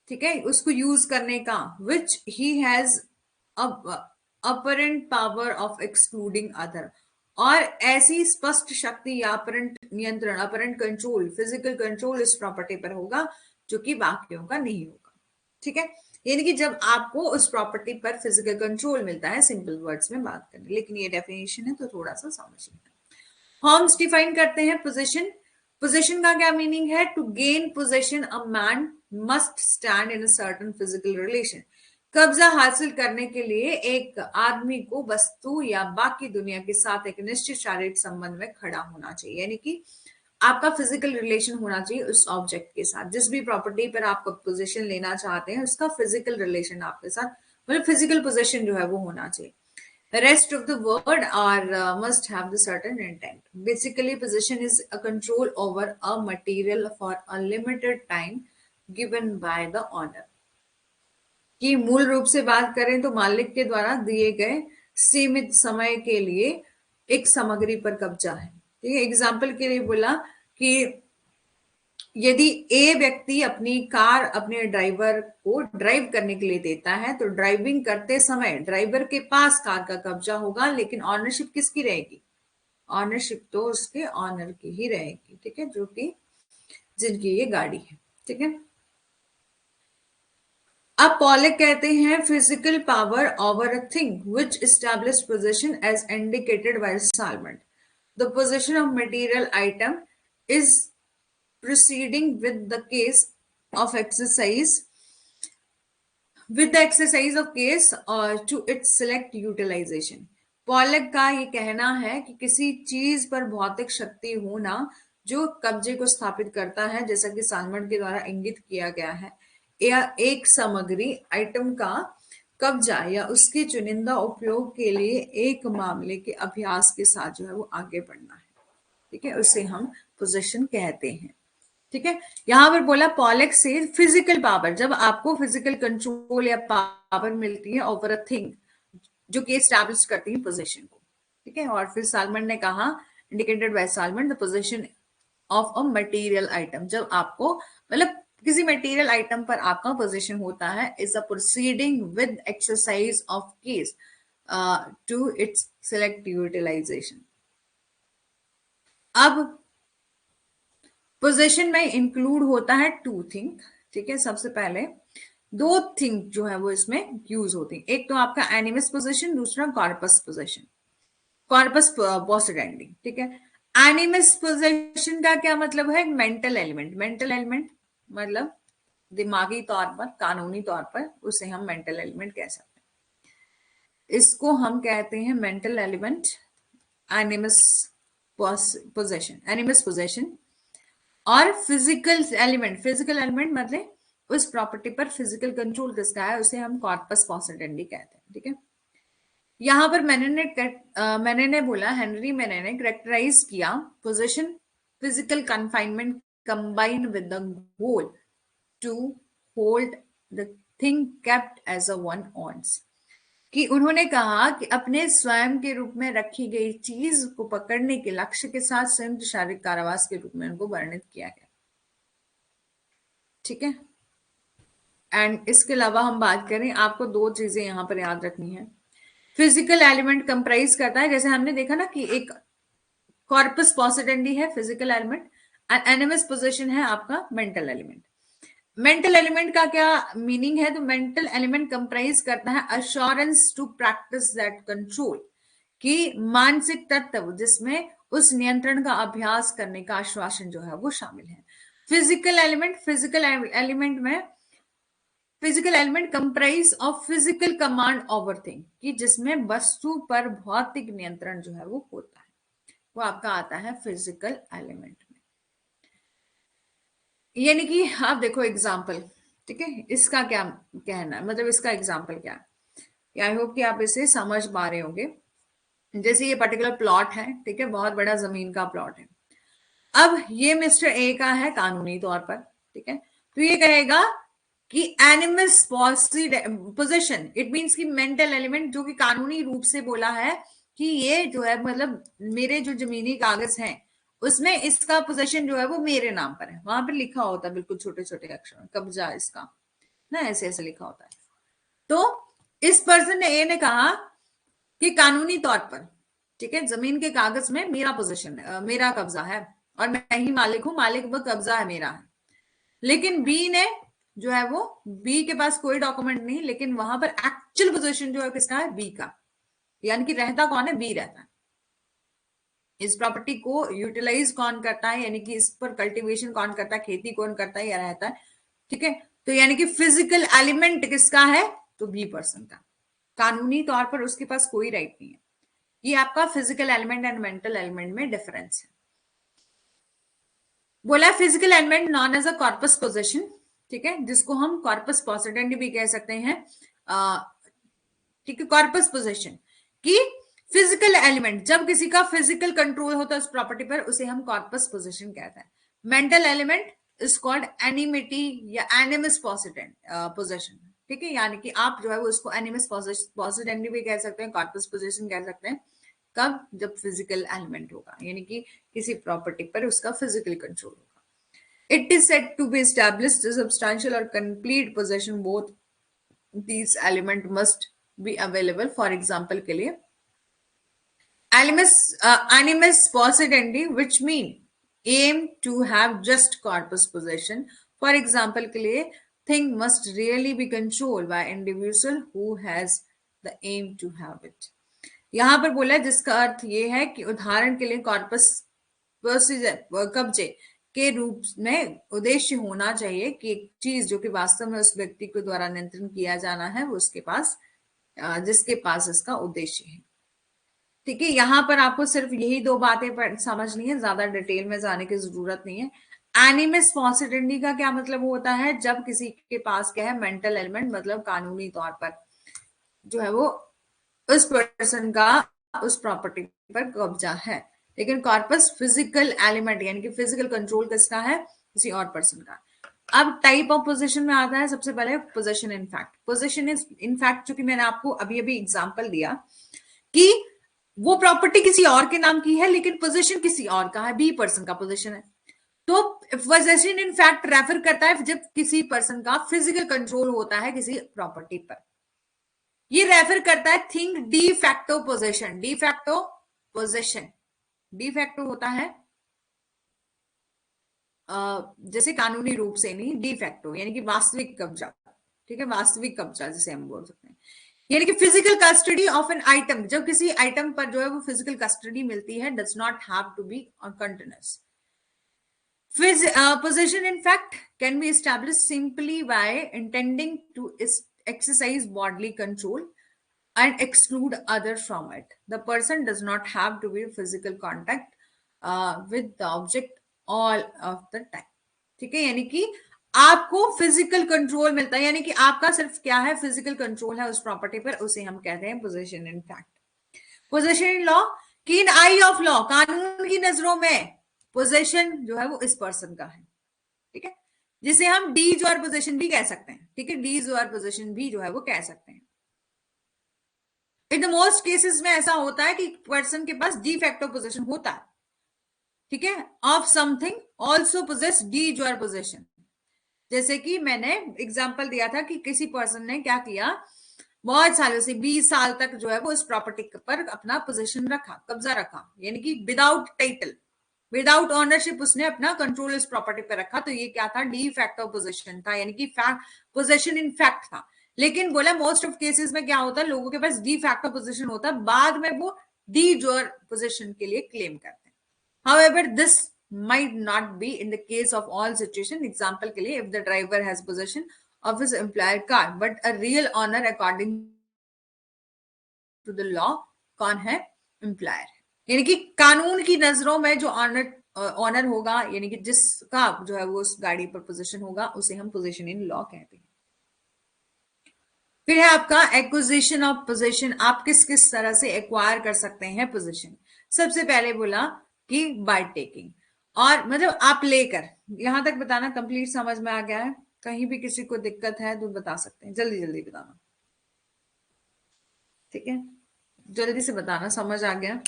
ठीक है, उसको यूज करने का। Which he has apparent power of excluding other, और ऐसी स्पष्ट शक्ति या अपरेंट नियंत्रण, अपरेंट कंट्रोल, फिजिकल कंट्रोल इस प्रॉपर्टी पर होगा जो कि बाकियों का नहीं होगा। ठीक है, यानी कि जब आपको उस प्रॉपर्टी पर फिजिकल कंट्रोल मिलता है, सिंपल वर्ड्स में बात करें, लेकिन ये डेफिनेशन है तो थोड़ा सा समझिए। हॉम्स डिफाइन करते हैं पोजीशन। पोजीशन का क्या मीनिंग है? To gain position a man must stand in a certain physical relation. कब्जा हासिल करने के लिए एक आदमी को वस्तु या बाकी दुनिया के साथ एक निश्चित शारीरिक संबंध में खड़ा होना चाहिए, यानी कि आपका फिजिकल रिलेशन होना चाहिए उस ऑब्जेक्ट के साथ। जिस भी प्रॉपर्टी पर आप पोजीशन लेना चाहते हैं उसका फिजिकल रिलेशन आपके साथ, मतलब फिजिकल पोजीशन जो है वो होना चाहिए। The rest of the word are must have the certain intent. Basically, possession is a control over a material for a limited time given by the owner. कि मूल रूप से बात करें तो मालिक के द्वारा दिए गए सीमित समय के लिए एक सामग्री पर कब्जा है। ठीक है, एग्जाम्पल के लिए बोला कि यदि ए व्यक्ति अपनी कार अपने ड्राइवर को ड्राइव करने के लिए देता है, तो ड्राइविंग करते समय ड्राइवर के पास कार का कब्जा होगा, लेकिन ऑनरशिप किसकी रहेगी? ऑनरशिप तो उसके ऑनर की ही रहेगी। ठीक है, जो कि जिनकी ये गाड़ी है। ठीक है, अब पॉलिक कहते हैं, physical power over a thing which establish position as indicated by Salmond. The position of material item is proceeding with the case of exercise with the exercise of case to its select utilization. Pollock का ये कहना है कि किसी चीज पर भौतिक शक्ति होना जो कब्जे को स्थापित करता है, जैसा कि सालमन के द्वारा इंगित किया गया है, या एक सामग्री आइटम का कब्जा या उसके चुनिंदा उपयोग के लिए एक मामले के अभ्यास के साथ जो है वो आगे बढ़ना है। ठीक है, उसे हम पोजीशन कहते हैं। ठीक है, यहां पर बोला पॉलक से फिजिकल पावर, जब आपको फिजिकल कंट्रोल या पावर मिलती है ओवर अ थिंग जो कि एस्टैब्लिश करती है पोजीशन को। ठीक है, और फिर सालमन ने कहा, indicated by Salmond, the position of a material item, जब आपको मतलब किसी मटेरियल आइटम पर आपका पोजीशन होता है, is a proceeding with exercise of case to its select utilization. अब पोजीशन में इंक्लूड होता है टू थिंग। ठीक है, सबसे पहले दो थिंग जो है वो इसमें यूज होती है, एक तो आपका एनिमस पोजीशन, दूसरा कॉर्पस पोजीशन, कॉर्पस पोसेडेंडी। ठीक है, एनिमस पोजीशन का क्या मतलब है? Mental element. मेंटल एलिमेंट मतलब दिमागी तौर पर, कानूनी तौर पर उसे हम मेंटल एलिमेंट कह सकते हैं। इसको हम कहते हैं मेंटल एलिमेंट एनिमस पोजीशन, एनिमस पोजीशन। और फिजिकल एलिमेंट, फिजिकल एलिमेंट मतलब उस प्रॉपर्टी पर फिजिकल कंट्रोल किसका है, उसे हम कॉर्पस पोसेडेंडी कहते हैं। ठीक है, यहां पर मैंने बोला, हेनरी मैने ने करेक्टराइज किया position physical confinement combined with the goal to hold the thing kept as a one one's, कि उन्होंने कहा कि अपने स्वयं के रूप में रखी गई चीज को पकड़ने के लक्ष्य के साथ संयुक्त शारीरिक कारावास के रूप में उनको वर्णित किया गया। ठीक है। एंड इसके अलावा हम बात करें, आपको दो चीजें यहां पर याद रखनी है। फिजिकल एलिमेंट कंप्राइज करता है, जैसे हमने देखा ना कि एक कॉर्पस पॉसिडेंडी है फिजिकल एलिमेंट, एंड एनिमस पोजीशन है आपका मेंटल एलिमेंट। मेंटल एलिमेंट का क्या मीनिंग है? तो मेंटल एलिमेंट कंप्राइज करता है assurance to practice that control, कि मानसिक तत्व जिसमें उस नियंत्रण का अभ्यास करने का आश्वासन जो है वो शामिल है। फिजिकल एलिमेंट में physical element comprise of physical command over thing, कि जिसमें वस्तु पर भौतिक नियंत्रण जो है वो होता है, वो आपका आता है फिजिकल एलिमेंट में। यानी कि आप देखो एग्जाम्पल, ठीक है, इसका क्या कहना है, मतलब इसका एग्जाम्पल क्या है। आई होप कि आप इसे समझ पा रहे होंगे। जैसे ये पर्टिकुलर प्लॉट है, ठीक है, बहुत बड़ा जमीन का प्लॉट है। अब ये मिस्टर ए का है कानूनी तौर पर, ठीक है, तो ये कहेगा कि एनिमस पोजीशन, इट मींस कि मेंटल एलिमेंट जो कि कानूनी रूप से बोला है कि ये जो है मतलब मेरे जो जमीनी कागज हैं उसमें इसका पोजीशन जो है वो मेरे नाम पर है, वहां पर लिखा होता है बिल्कुल छोटे छोटे अक्षर में कब्जा इसका ना, ऐसे ऐसे लिखा होता है। तो इस पर्सन ने ए ने कहा कि कानूनी तौर पर, ठीक है, जमीन के कागज में मेरा पोजीशन है, मेरा कब्जा है और मैं ही मालिक हूं, मालिक वो कब्जा है मेरा है। लेकिन बी ने जो है वो, बी के पास कोई डॉक्यूमेंट नहीं, लेकिन वहां पर एक्चुअल पोजीशन जो है किसका है? बी का। यानी कि रहता कौन है? बी रहता है। इस प्रॉपर्टी को यूटिलाइज कौन करता है, यानी कि इस पर कल्टीवेशन कौन करता है, खेती कौन करता है, या रहता है। ठीक है, तो यानी कि फिजिकल एलिमेंट किसका है? तो बी पर्सन का। कानूनी तौर पर उसके पास कोई राइट नहीं है। ये आपका physical element and mental element में डिफरेंस है। बोला physical element known as a corpus position, ठीक है, जिसको हम कॉर्पस पॉसिडेंडी भी कह सकते हैं। ठीक है, कॉर्पस पोजीशन की फिजिकल एलिमेंट, जब किसी का फिजिकल कंट्रोल होता है उस प्रॉपर्टी पर, उसे हम कॉर्पस पोजीशन कहते हैं। Mental element is called animity या एनिमस पोजीशन। ठीक है, यानी कि आप जो है वो उसको एनिमस पोजीशन भी कह सकते हैं, कॉर्पस पोजीशन कह सकते हैं। कब? जब फिजिकल एलिमेंट होगा, यानी कि किसी प्रॉपर्टी पर उसका फिजिकल कंट्रोल होगा। It is said to be established a substantial or complete possession. Both these elements must be available. For example, के लिए animus possidendi, which mean aim to have just corpus possession. For example, के लिए thing must really be controlled by individual who has the aim to have it. यहां पर बोला जिसका अर्थ ये है कि उदाहरण के लिए कॉर्पस कब्जे के रूप में उद्देश्य होना चाहिए कि एक चीज जो कि वास्तव में उस व्यक्ति के द्वारा नियंत्रण किया जाना है वो उसके पास, जिसके पास इसका उद्देश्य है। ठीक है, यहां पर आपको सिर्फ यही दो बातें समझनी है, ज्यादा डिटेल में जाने की जरूरत नहीं है। एनिमस पॉसिडेंडी का क्या मतलब होता है? जब किसी के पास क्या है? मेंटल एलिमेंट, मतलब कानूनी तौर पर जो है वो उस पर्सन का उस प्रॉपर्टी पर कब्जा है। लेकिन कॉर्पस फिजिकल एलिमेंट, यानी कि फिजिकल कंट्रोल किसका है? किसी और पर्सन का। अब टाइप ऑफ पोजीशन में आता है सबसे पहले position in fact. Position is in fact, चूंकि मैंने आपको अभी अभी एग्जांपल दिया कि वो प्रॉपर्टी किसी और के नाम की है लेकिन पोजीशन किसी और का है, बी पर्सन का पोजीशन है। तो पोजीशन इन फैक्ट रेफर करता है जब किसी पर्सन का फिजिकल कंट्रोल होता है किसी प्रॉपर्टी पर। ये रेफर करता है thing de facto possession. De facto possession, de facto होता है जैसे कानूनी रूप से नहीं, डी फैक्टो यानी कि वास्तविक कब्जा। ठीक है, वास्तविक कब्जा जिसे हम बोल सकते हैं, यानी कि physical custody of an item. जब किसी आइटम पर जो है वो फिजिकल कस्टडी मिलती है, does not have to be continuous. Possession in fact can be established simply by intending to exercise bodily control and exclude others from it. The person does not have to be in physical contact with the object all of the time. ठीक है, यानी कि आपको फिजिकल कंट्रोल मिलता है, यानी कि आपका सिर्फ क्या है? फिजिकल कंट्रोल है उस प्रॉपर्टी पर, उसे हम कहते हैं possession in fact. Possession in law की इन आई ऑफ लॉ, कानून की नजरों में पोजेशन जो है वो इस पर्सन का है। ठीक है, जिसे हम डीज और पोजेशन भी कह सकते हैं। ठीक है, डीज और पोजेशन भी जो है वो कह सकते हैं। इन द मोस्ट केसेस में ऐसा होता है कि पर्सन के पास डी फैक्टो पोजीशन होता है, ठीक है, of something also possess de jure position. जैसे कि मैंने एग्जांपल दिया था कि किसी पर्सन ने क्या किया, बहुत सालों से 20 साल तक जो है वो इस प्रॉपर्टी पर अपना पोजीशन रखा, कब्जा रखा, यानी कि विदाउट टाइटल, विदाउट ऑनरशिप उसने अपना कंट्रोल इस प्रॉपर्टी पर रखा। तो ये क्या था, डी फैक्टो पोजीशन था, यानी कि पोजीशन इन फैक्ट था। लेकिन बोला मोस्ट ऑफ केसेस में क्या होता है, लोगों के पास डी फैक्टो पोजीशन होता है, बाद में वो डी जोर पोजीशन के लिए क्लेम करते हैं। However, this might not be in the case of all situation. Example के लिए, if the driver has possession of his employer car, but a real owner according to the law कौन है, एम्प्लॉयर। यानी कि कानून की नजरों में जो ऑनर ऑनर होगा, यानी कि जिसका जो है वो उस गाड़ी पर पोजीशन होगा, उसे हम पोजीशन इन लॉ कहते हैं। फिर है आपका एक्विजिशन ऑफ पोजीशन। आप किस किस तरह से एक्वायर कर सकते हैं पोजीशन। सबसे पहले बोला कि बाय टेकिंग, और मतलब आप लेकर। यहां तक बताना कंप्लीट समझ में आ गया है? कहीं भी किसी को दिक्कत है तो बता सकते हैं, जल्दी जल्दी बताना, ठीक है, जल्दी से बताना, समझ आ गया?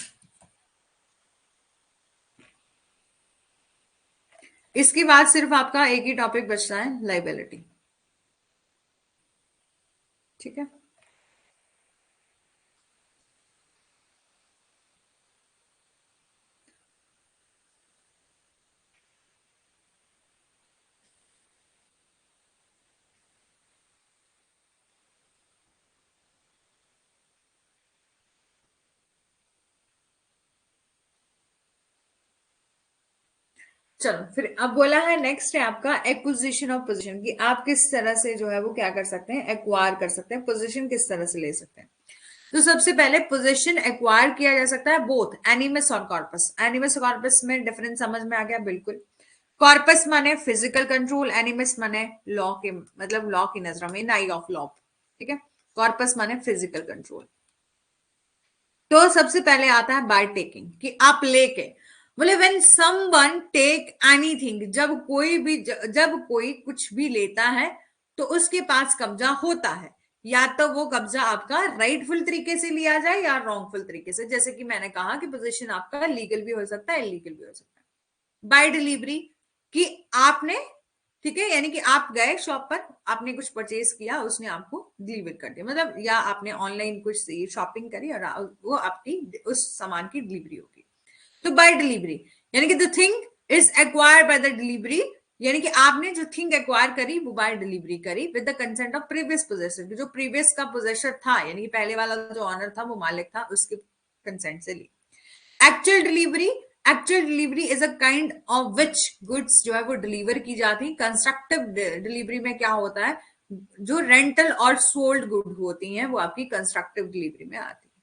इसके बाद सिर्फ आपका एक ही टॉपिक बचता है, लाइबिलिटी, ठीक है। चलो फिर अब बोला है, नेक्स्ट है आपका एक्विजिशन ऑफ पोजीशन, कि आप किस तरह से जो है वो क्या कर सकते हैं, एक्वायर कर सकते हैं पोजीशन, किस तरह से ले सकते हैं। तो सबसे पहले पोजीशन एक्वायर किया जा सकता है बोथ एनिमस और कॉर्पस। एनिमस और कॉर्पस में डिफरेंस समझ में आ गया? बिल्कुल। कॉर्पस माने फिजिकल कंट्रोल, एनिमस माने लॉ के, मतलब लॉ की नजरों में, नाई ऑफ लॉ, ठीक है। कॉर्पस माने फिजिकल कंट्रोल। तो सबसे पहले आता है बाय टेकिंग, कि आप लेके, बोले व्हेन समवन टेक एनीथिंग, जब कोई कुछ भी लेता है तो उसके पास कब्जा होता है। या तो वो कब्जा आपका राइटफुल तरीके से लिया जाए या रॉन्गफुल तरीके से। जैसे कि मैंने कहा कि पोजीशन आपका लीगल भी हो सकता है, इलीगल भी हो सकता है। बाय डिलीवरी, कि आपने, ठीक है, यानी कि आप गए शॉप पर, आपने कुछ परचेज किया, उसने आपको डिलीवर कर दिया, मतलब या आपने ऑनलाइन कुछ शॉपिंग करी और वो आपकी उस सामान की डिलीवरी होगी। तो बाय डिलीवरी यानी कि the thing is acquired by the delivery, यानी कि आपने जो थिंग एक्वायर करी वो बाय डिलीवरी करी with the consent of previous possessor. जो प्रीवियस का पोजेसर था, यानी कि पहले वाला जो ऑनर था, वो मालिक था, उसके कंसेंट से ली। Actual delivery, actual delivery is a kind of which goods जो है वो डिलीवर की जाती। कंस्ट्रक्टिव डिलीवरी में क्या होता है, जो रेंटल और सोल्ड गुड होती हैं वो आपकी कंस्ट्रक्टिव डिलीवरी में आती है,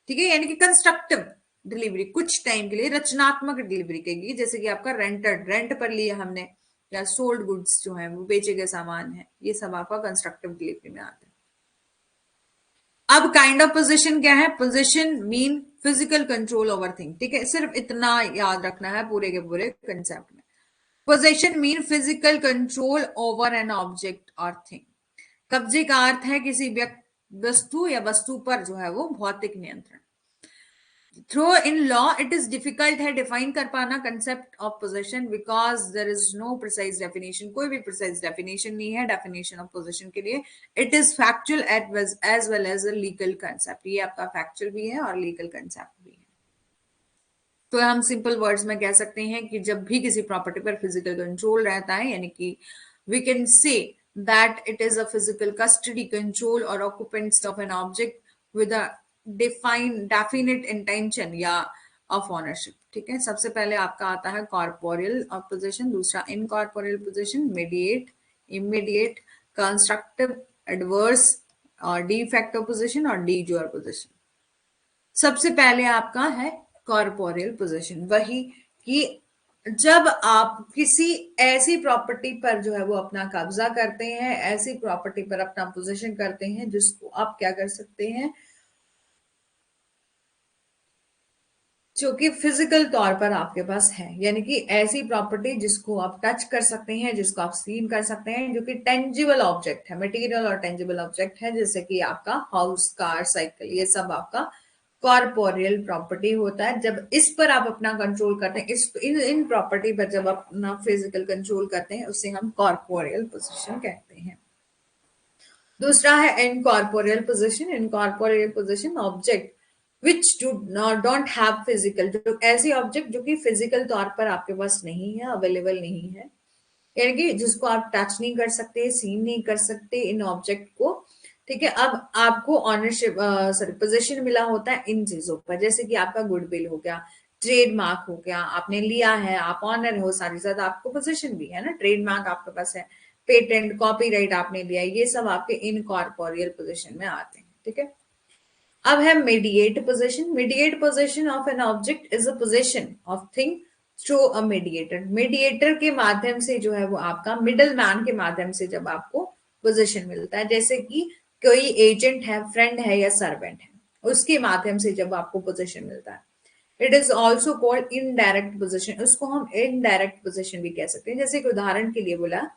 ठीक है। यानी कि कंस्ट्रक्टिव डिलीवरी कुछ टाइम के लिए, रचनात्मक डिलीवरी कहेगी, जैसे कि आपका रेंटेड, रेंट पर लिया हमने, या सोल्ड गुड्स जो है वो बेचे गए सामान है, ये सब आपका कंस्ट्रक्टिव डिलीवरी में आते हैं। अब काइंड ऑफ पोजीशन क्या है, position mean physical control over thing, ठीक है, सिर्फ इतना याद रखना है पूरे के पूरे कंसेप्ट में। Position mean physical control over an object और थिंग। कब्जे का अर्थ है किसी वस्तु या वस्तु पर जो है वो भौतिक नियंत्रण। Through in law it is difficult है डिफाइन कर पाना concept of possession, because there is no precise definition, कोई भी प्रिसाइज डेफिनेशन नहीं है डेफिनेशन ऑफ पोजीशन के लिए। It is factual as well as a legal concept, ये आपका फैक्चुअल भी है और लीगल कंसेप्ट भी है। तो हम सिंपल वर्ड्स में कह सकते हैं कि जब भी किसी प्रॉपर्टी पर फिजिकल कंट्रोल रहता है, यानी कि we can say that it is a physical custody, control और occupants of an object with a definite intention या ऑफ ऑनरशिप, ठीक है। सबसे पहले आपका आता है कॉर्पोरियल पोजीशन, दूसरा incorporeal position, mediate, immediate, constructive, adverse और डी फैक्टो पोजीशन और डी जोर पोजीशन। सबसे पहले आपका है कॉर्पोरियल पोजीशन, वही कि जब आप किसी ऐसी प्रॉपर्टी पर जो है वो अपना कब्जा करते हैं, ऐसी प्रॉपर्टी पर अपना पोजीशन करते हैं जिसको आप क्या कर सकते हैं, जो कि फिजिकल तौर पर आपके पास है, यानी कि ऐसी प्रॉपर्टी जिसको आप टच कर सकते हैं, जिसको आप सीन कर सकते हैं, जो कि टेंजिबल ऑब्जेक्ट है, मटेरियल और टेंजिबल ऑब्जेक्ट है, जैसे कि आपका हाउस, कार, साइकिल, ये सब आपका कॉर्पोरियल प्रॉपर्टी होता है। जब इस पर आप अपना कंट्रोल करते हैं, इन प्रॉपर्टी पर जब आप अपना फिजिकल कंट्रोल करते हैं, उसे हम कॉर्पोरियल पोजिशन कहते हैं। दूसरा है incorporeal position. Incorporeal position, object which don't have physical, जो ऐसी ऑब्जेक्ट जो कि फिजिकल तौर पर आपके पास नहीं है, अवेलेबल नहीं है, यानी कि जिसको आप टच नहीं कर सकते, सीन नहीं कर सकते इन ऑब्जेक्ट को। ठीक है, अब आपको ऑनरशिप सॉरी पोजीशन मिला होता है इन चीजों पर, जैसे कि आपका गुडविल हो गया, ट्रेडमार्क हो गया, आपने लिया है, आप ऑनर हो, साथ ही साथ आपको पोजीशन भी है ना, ट्रेडमार्क आपके पास है, पेटेंट, कॉपीराइट आपने लिया है, ये सब आपके इनकॉर्पोरियल पोजीशन में आते हैं। ठीक है, अब है mediate position. Mediate position of an object is a position of thing through a mediator. Mediator के माध्यम से जो है वो आपका, मिडल मैन के माध्यम से जब आपको पोजीशन मिलता है, जैसे कि कोई एजेंट है, फ्रेंड है या सर्वेंट है, उसके माध्यम से जब आपको पोजीशन मिलता है, it is also called indirect position. उसको हम इनडायरेक्ट पोजीशन भी कह सकते हैं। जैसे कि उदाहरण के लिए बोला,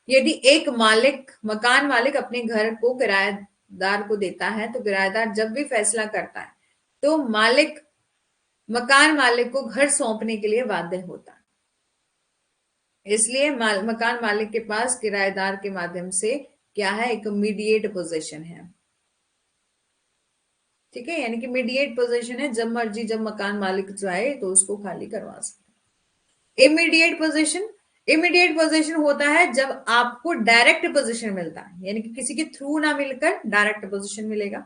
यदि एक मालिक, मकान मालिक अपने घर को किराएदार को देता है, तो किराएदार जब भी फैसला करता है तो मालिक, मकान मालिक को घर सौंपने के लिए बाध्य होता है। इसलिए मकान मालिक के पास किराएदार के माध्यम से क्या है, एक मीडिएट पोजीशन है। ठीक है, यानी कि मीडिएट पोजीशन है, जब मर्जी जब मकान मालिक चाहे तो उसको खाली करवा सकते। इमीडिएट पोजीशन, इमीडिएट पोजीशन होता है जब आपको डायरेक्ट पोजीशन मिलता है, यानी कि किसी के थ्रू ना मिलकर डायरेक्ट पोजीशन मिलेगा।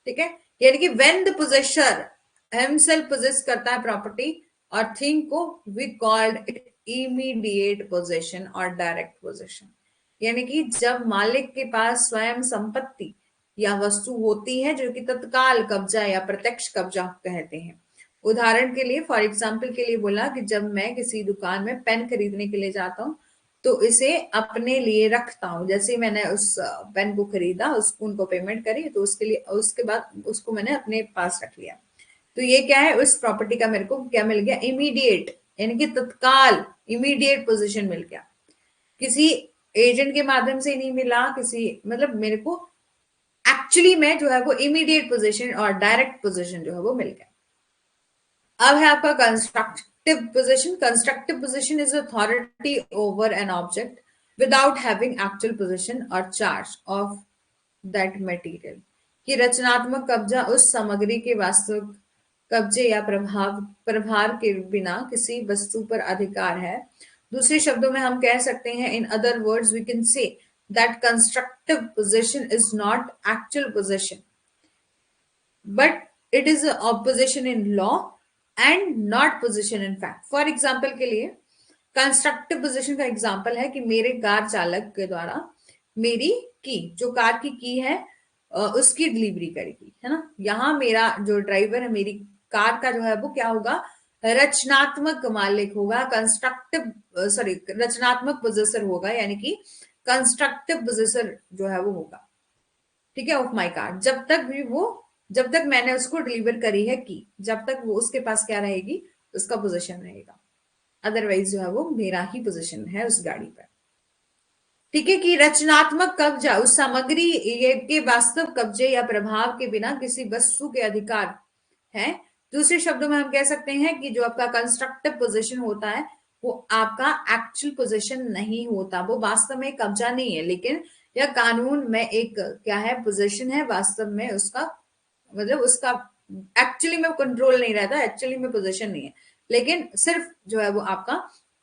ठीक है, यानी कि when the possessor himself possess करता है प्रॉपर्टी और थिंग को, we called it immediate possession और डायरेक्ट पोजेशन। यानी कि जब मालिक के पास स्वयं संपत्ति या वस्तु होती है, जो कि तत्काल कब्जा या प्रत्यक्ष कब्जा कहते हैं। उदाहरण के लिए, फॉर एग्जाम्पल के लिए बोला कि जब मैं किसी दुकान में पेन खरीदने के लिए जाता हूँ तो इसे अपने लिए रखता हूँ। जैसे मैंने उस पेन को खरीदा, उसको उनको पेमेंट करी, तो उसके लिए, उसके बाद उसको मैंने अपने पास रख लिया। तो ये क्या है, उस प्रॉपर्टी का मेरे को क्या मिल गया, इमीडिएट, यानी कि तत्काल, इमीडिएट पोजीशन मिल गया। किसी एजेंट के माध्यम से नहीं मिला, किसी, मतलब मेरे को एक्चुअली में जो है वो इमीडिएट पोजीशन और डायरेक्ट पोजीशन जो है वो मिल गया। अब है आपका constructive position. Constructive possession is authority over an object without having actual position और चार्ज ऑफ दैट मटेरियल। कि रचनात्मक कब्जा उस सामग्री के वास्तविक कब्जे या प्रभार के बिना किसी वस्तु पर अधिकार है। दूसरे शब्दों में हम कह सकते हैं, in other words we can say that constructive possession is not actual possession, but it is a opposition in law and not position in fact. For example के लिए, कंस्ट्रक्टिव पोजीशन का एग्जाम्पल है कि मेरे कार चालक के द्वारा मेरी की, जो कार की है, उसकी डिलीवरी करेगी, है ना। यहाँ मेरा जो ड्राइवर है, मेरी कार का जो है वो क्या होगा, रचनात्मक मालिक होगा, कंस्ट्रक्टिव सॉरी रचनात्मक पोजेसर होगा, यानी कि कंस्ट्रक्टिव पोजेसर जो है वो होगा। ठीक है, ऑफ माई कार। जब तक भी वो, जब तक मैंने उसको डिलीवर करी है की, जब तक वो उसके पास क्या रहेगी, उसका पोजीशन रहेगा। अदरवाइज जो है वो मेरा ही पोजीशन है उस गाड़ी पर। ठीक है, कि रचनात्मक कब्जा उस सामग्री ये के वास्तव कब्जे या प्रभाव के बिना किसी वस्तु के अधिकार है। दूसरे शब्दों में हम कह सकते हैं कि जो आपका कंस्ट्रक्टिव पोजीशन होता है वो आपका एक्चुअल पोजीशन नहीं होता, वो वास्तव में कब्जा नहीं है, लेकिन या कानून में एक क्या है, पोजीशन है, वास्तव में उसका मतलब उसका एक्चुअली में कंट्रोल नहीं रहता, एक्चुअली में पोजीशन नहीं है, लेकिन सिर्फ जो है वो आपका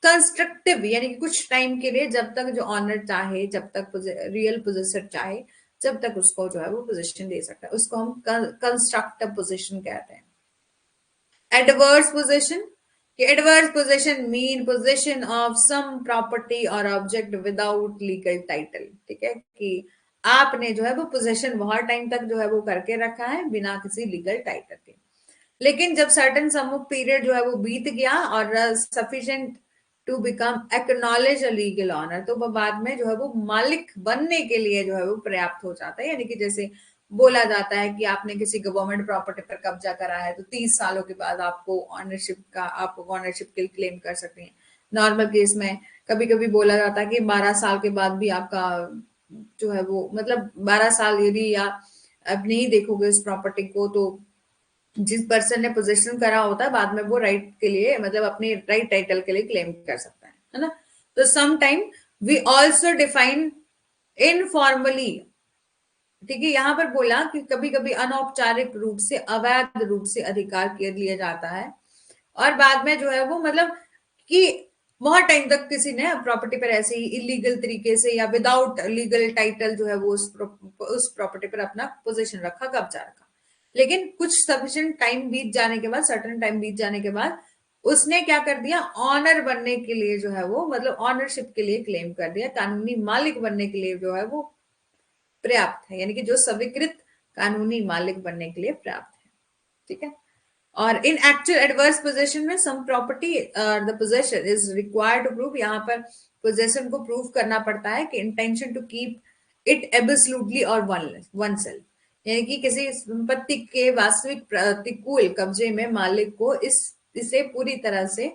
कंस्ट्रक्टिव, यानी कि कुछ टाइम के लिए, जब तक जो ऑनर चाहे, जब तक रियल पोजेसर चाहे, जब तक उसको जो है वो पोजीशन दे सकता है, उसको हम कंस्ट्रक्टिव पोजीशन कहते हैं। Adverse position, adverse position mean position of sum property और ऑब्जेक्ट विदाउट लीगल टाइटल। ठीक है, कि आपने जो है वो पोजीशन बहुत टाइम तक जो है वो करके रखा है बिना किसी लीगल टाइटल के, लेकिन जब सर्टेन सम पीरियड जो है वो बीत गया और sufficient to become acknowledge a legal owner, तो वो बाद में जो है वो मालिक बनने के लिए जो है वो पर्याप्त हो जाता है। यानी कि जैसे बोला जाता है कि आपने किसी गवर्नमेंट प्रॉपर्टी पर कब्जा करा है तो 30 सालों के बाद आपको ऑनरशिप के क्लेम कर सकते हैं। नॉर्मल केस में कभी कभी बोला जाता है कि 12 साल के बाद भी आपका जो है वो मतलब 12 साल यदि आप नहीं देखोगे उस प्रॉपर्टी को तो जिस पर्सन ने पोजीशन करा होता है बाद में वो राइट के लिए मतलब अपने राइट टाइटल के लिए क्लेम कर सकता है ना। तो some time we also define informally, ठीक है, यहां पर बोला कि कभी कभी अनौपचारिक रूप से अवैध रूप से अधिकार कर लिया जाता है और बाद में जो है वो मतलब कि बहुत टाइम तक किसी ने प्रॉपर्टी पर ऐसे ही इलीगल तरीके से या विदाउट लीगल टाइटल जो है वो उस प्रॉपर्टी पर अपना पोजीशन रखा, कब्जा रखा, लेकिन कुछ सफिशिएंट टाइम बीत जाने के बाद, सर्टेन टाइम बीत जाने के बाद उसने क्या कर दिया, ऑनर बनने के लिए जो है वो मतलब ऑनरशिप के लिए क्लेम कर दिया, कानूनी मालिक बनने के लिए जो है वो पर्याप्त है, यानी कि जो स्वीकृत कानूनी मालिक बनने के लिए पर्याप्त है। ठीक है। और इन एक्चुअल एडवर्स पोजेशन में some property the possession is required to prove, यहाँ पर पोजेशन को प्रूव करना पड़ता है कि intention to keep it absolutely और वन सेल्फ, यानी कि किसी संपत्ति के वास्तविक प्रतिकूल कब्जे में मालिक को इसे पूरी तरह से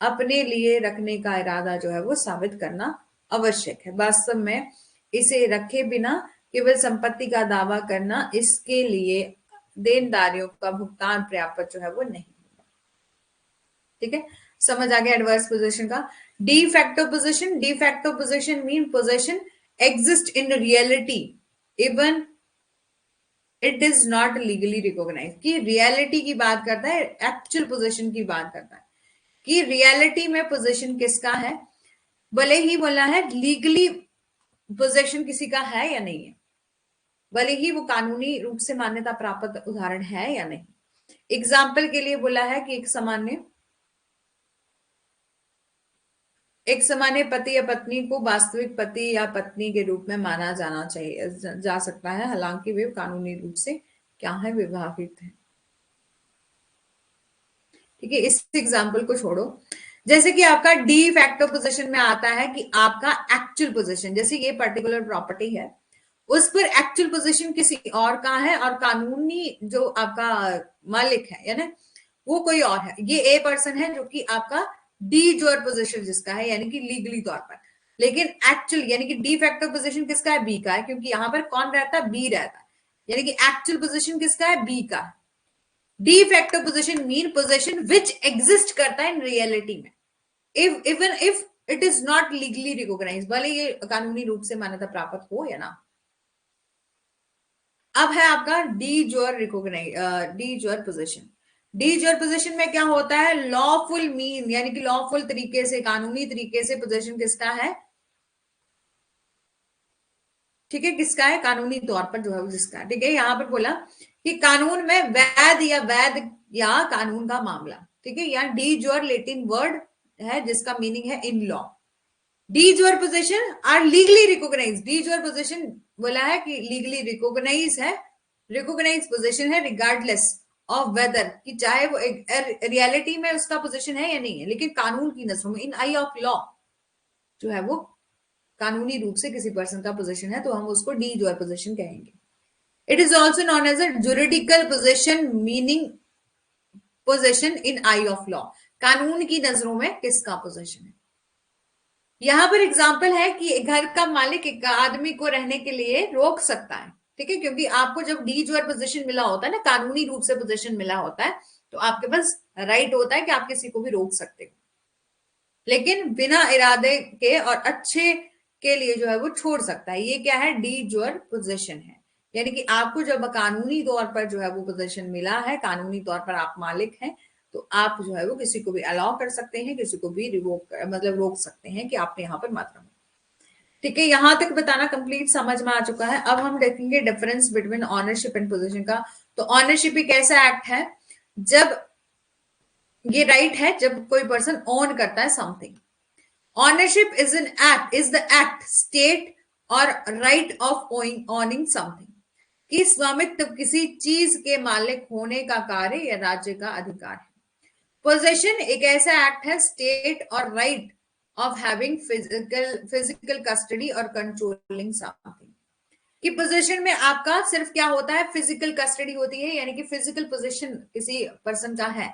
अपने लिए रखने का इरादा जो है वो साबित करना आवश्यक है। वास्तव में इसे रखे बिना केवल संपत्ति का दावा करना इसके लिए देनदारियों का भुगतान पर्याप्त जो है वो नहीं। ठीक है, समझ आ गया एडवर्स पोजीशन का। De facto possession mean possession exist in reality even it is not legally recognise, कि रियलिटी की बात करता है, एक्चुअल पोजीशन की बात करता है कि रियलिटी में पोजीशन किसका है, भले ही बोला है लीगली पोजीशन किसी का है या नहीं है, भले ही वो कानूनी रूप से मान्यता प्राप्त उदाहरण है या नहीं। एग्जाम्पल के लिए बोला है कि एक सामान्य पति या पत्नी को वास्तविक पति या पत्नी के रूप में माना जाना चाहिए जा सकता है, हालांकि वे कानूनी रूप से क्या है, विवाहित है। ठीक है, इस एग्जाम्पल को छोड़ो। जैसे कि आपका डी फैक्टो पोजीशन में आता है कि आपका एक्चुअल पोजीशन, जैसे ये पर्टिकुलर प्रॉपर्टी है उस पर एक्चुअल पोजीशन किसी और का है और कानूनी जो आपका मालिक है यानी वो कोई और है। ये ए पर्सन है जो कि आपका डी जोर पोजीशन जिसका है यानी कि लीगली तौर पर, लेकिन एक्चुअल यानी कि डी फैक्टो पोजीशन किसका है, बी का है, क्योंकि यहां पर कौन रहता है, बी रहता है, यानी कि एक्चुअल पोजीशन किसका है, बी का है। De facto possession mean possession which exist करता है इन रियलिटी में even if it is not legally recognise, भले ये कानूनी रूप से मान्यता प्राप्त हो या ना। अब है आपका D jure position. D jure position में क्या होता है, लॉफुल मीन यानी कि लॉफुल तरीके से, कानूनी तरीके से पोजीशन किसका है, ठीक है, किसका है, कानूनी तौर पर जो है जिसका है। ठीक है, यहां पर बोला कि कानून में वैध या कानून का मामला। ठीक है, यहाँ डी जोर लेटिन वर्ड है जिसका मीनिंग है in law. De jure possession are legally recognise, de jure possession बोला है कि लीगली रिकॉग्नाइज पोजीशन है रिगार्डलेस ऑफ वेदर, कि चाहे वो रियलिटी में उसका पोजीशन है या नहीं है, लेकिन कानून की नजरों में इन आई ऑफ लॉ जो है वो कानूनी रूप से किसी पर्सन का पोजीशन है तो हम उसको डी जोर पोजीशन कहेंगे। It is also known as a juridical possession meaning possession in eye of law, कानून की नजरों में किसका पोजीशन है। यहां पर एग्जाम्पल है कि घर का मालिक एक आदमी को रहने के लिए रोक सकता है। ठीक है, क्योंकि आपको जब डी जोर पोजीशन मिला होता है ना, कानूनी रूप से पोजीशन मिला होता है, तो आपके पास राइट होता है कि आप किसी को भी रोक सकते हो, लेकिन बिना इरादे के और अच्छे के लिए जो है वो छोड़ सकता है। ये क्या है, डी जोर पोजीशन है, यानी कि आपको जब कानूनी तौर पर जो है वो पोजीशन मिला है, कानूनी तौर पर आप मालिक हैं, तो आप जो है वो किसी को भी अलाउ कर सकते हैं, किसी को भी रिवोक मतलब रोक सकते हैं कि आपने यहाँ पर मत रहो। ठीक है, यहां तक बताना कंप्लीट समझ में आ चुका है। अब हम देखेंगे difference between ownership and position का। तो ऑनरशिप एक ऐसा एक्ट है जब ये राइट है जब कोई पर्सन ओन करता है something. Ownership is the act state और राइट ऑफ ओनिंग समथिंग, कि स्वामित्व किसी चीज के मालिक होने का कार्य या राज्य का अधिकार है। पोजेशन एक ऐसा एक्ट है स्टेट और right of having physical custody और कंट्रोलिंग समथिंग, कि पोजीशन में आपका सिर्फ क्या होता है, फिजिकल कस्टडी होती है, यानी कि फिजिकल पोजीशन किसी पर्सन का है,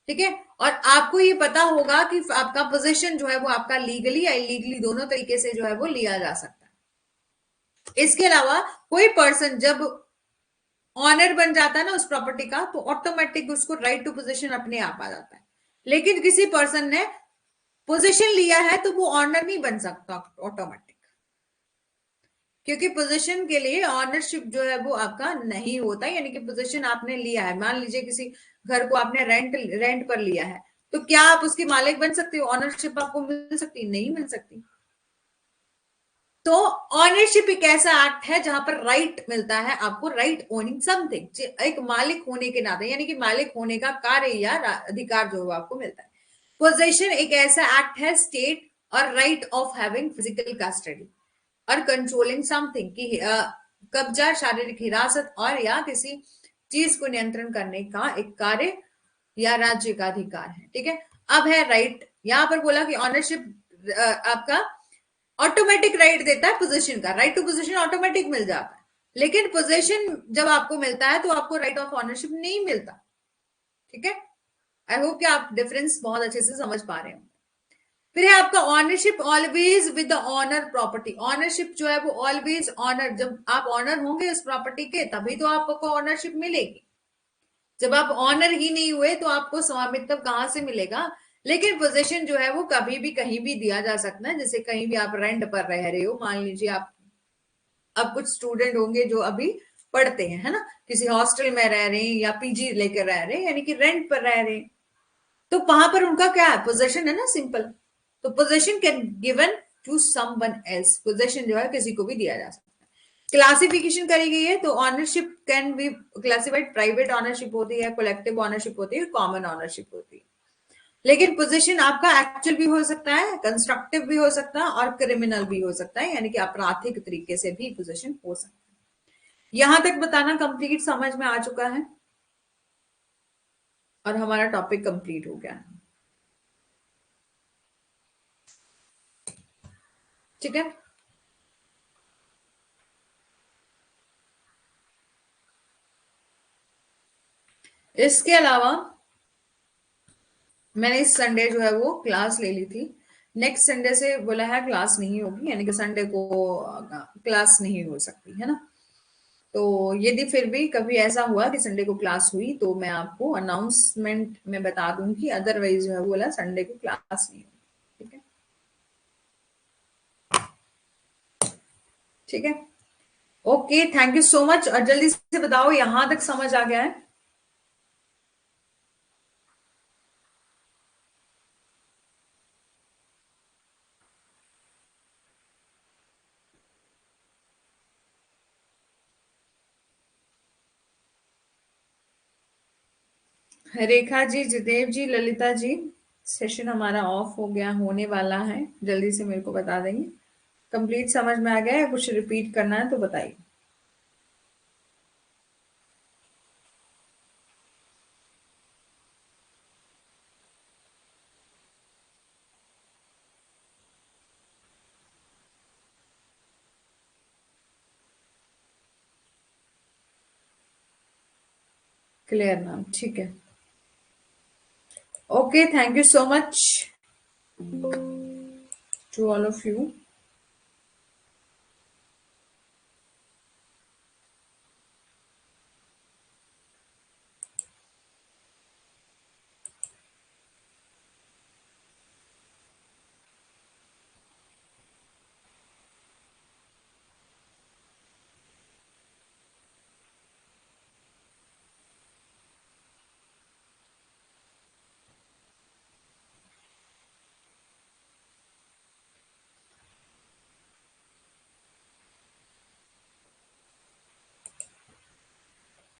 ठीक है। और आपको ये पता होगा कि आपका पोजीशन जो है वो आपका लीगली या इलीगली दोनों तरीके से जो है वो लिया जा सकता है। इसके अलावा कोई पर्सन जब ऑनर बन जाता है ना उस प्रॉपर्टी का, तो ऑटोमेटिक उसको राइट टू पोजीशन अपने आप आ जाता है। लेकिन किसी पर्सन ने पोजीशन लिया है तो वो ऑनर नहीं बन सकता ऑटोमेटिक, क्योंकि पोजीशन के लिए ऑनरशिप जो है वो आपका नहीं होता, यानी कि पोजीशन आपने लिया है, मान लीजिए किसी घर को आपने रेंट पर लिया है, तो क्या आप उसके मालिक बन सकते हो, ऑनरशिप आपको मिल सकती, नहीं मिल सकती। तो ऑनरशिप एक ऐसा एक्ट है जहां पर राइट मिलता है आपको, राइट ओनिंग समथिंग, एक मालिक होने के नाते, यानी कि मालिक होने का कार्य या अधिकार जो है आपको मिलता है। पोजेशन एक ऐसा एक्ट है, स्टेट और right of having physical custody और कंट्रोलिंग समथिंग की कब्जा, शारीरिक हिरासत और या किसी चीज को नियंत्रण करने का एक कार्य या राज्य का अधिकार है, ठीक है। अब है राइट, यहां पर बोला कि ऑनरशिप आपका ऑटोमेटिक राइट देता है पोजीशन का, राइट टू पोजीशन ऑटोमेटिक मिल जाता है, लेकिन पोजीशन जब आपको मिलता है तो आपको राइट ऑफ ऑनरशिप नहीं मिलता, ठीक है। आई होप कि आप डिफरेंस बहुत अच्छे से समझ पा रहे हो। फिर है आपका ownership always with the owner property, ownership जो है वो ऑलवेज ऑनर, जब आप ऑनर होंगे उस प्रॉपर्टी के तभी तो आपको ऑनरशिप मिलेगी, जब आप ऑनर ही नहीं हुए तो आपको स्वामित्व कहां से मिलेगा। लेकिन पोजीशन जो है वो कभी भी कहीं भी दिया जा सकता है, जैसे कहीं भी आप रेंट पर रह रहे हो, मान लीजिए आप, अब कुछ स्टूडेंट होंगे जो अभी पढ़ते हैं, है ना, किसी हॉस्टल में रह रहे हैं या पीजी लेकर रह रहे हैं, यानी कि रेंट पर रह रहे हैं, तो वहां पर उनका क्या है, पोजीशन है ना, सिंपल। तो possession can given to someone else, possession जो है किसी को भी दिया जा सकता है। क्लासिफिकेशन करी गई है, तो ownership can be classified, private ownership होती है, कलेक्टिव ऑनरशिप होती है, कॉमन ऑनरशिप होती है। लेकिन पोजीशन आपका एक्चुअल भी हो सकता है, कंस्ट्रक्टिव भी हो सकता है और क्रिमिनल भी हो सकता है, यानी कि आपराधिक तरीके से भी पोजीशन हो सकता है। यहां तक बताना कंप्लीट समझ में आ चुका है और हमारा टॉपिक कंप्लीट हो गया है, ठीक है। इसके अलावा मैंने इस संडे जो है वो क्लास ले ली थी, नेक्स्ट संडे से बोला है क्लास नहीं होगी, यानी कि संडे को क्लास नहीं हो सकती है ना। तो यदि फिर भी कभी ऐसा हुआ कि संडे को क्लास हुई तो मैं आपको अनाउंसमेंट में बता दूंगी, अदरवाइज जो है वो बोला संडे को क्लास नहीं होगी, ठीक है, ठीक है। Okay, thank you so much, और जल्दी से बताओ यहां तक समझ आ गया है। रेखा जी, जिदेव जी, ललिता जी, सेशन हमारा ऑफ हो गया, होने वाला है, जल्दी से मेरे को बता देंगे कंप्लीट समझ में आ गया है, कुछ रिपीट करना है तो बताइए। क्लियर मैम, ठीक है। Okay, thank you so much to all of you.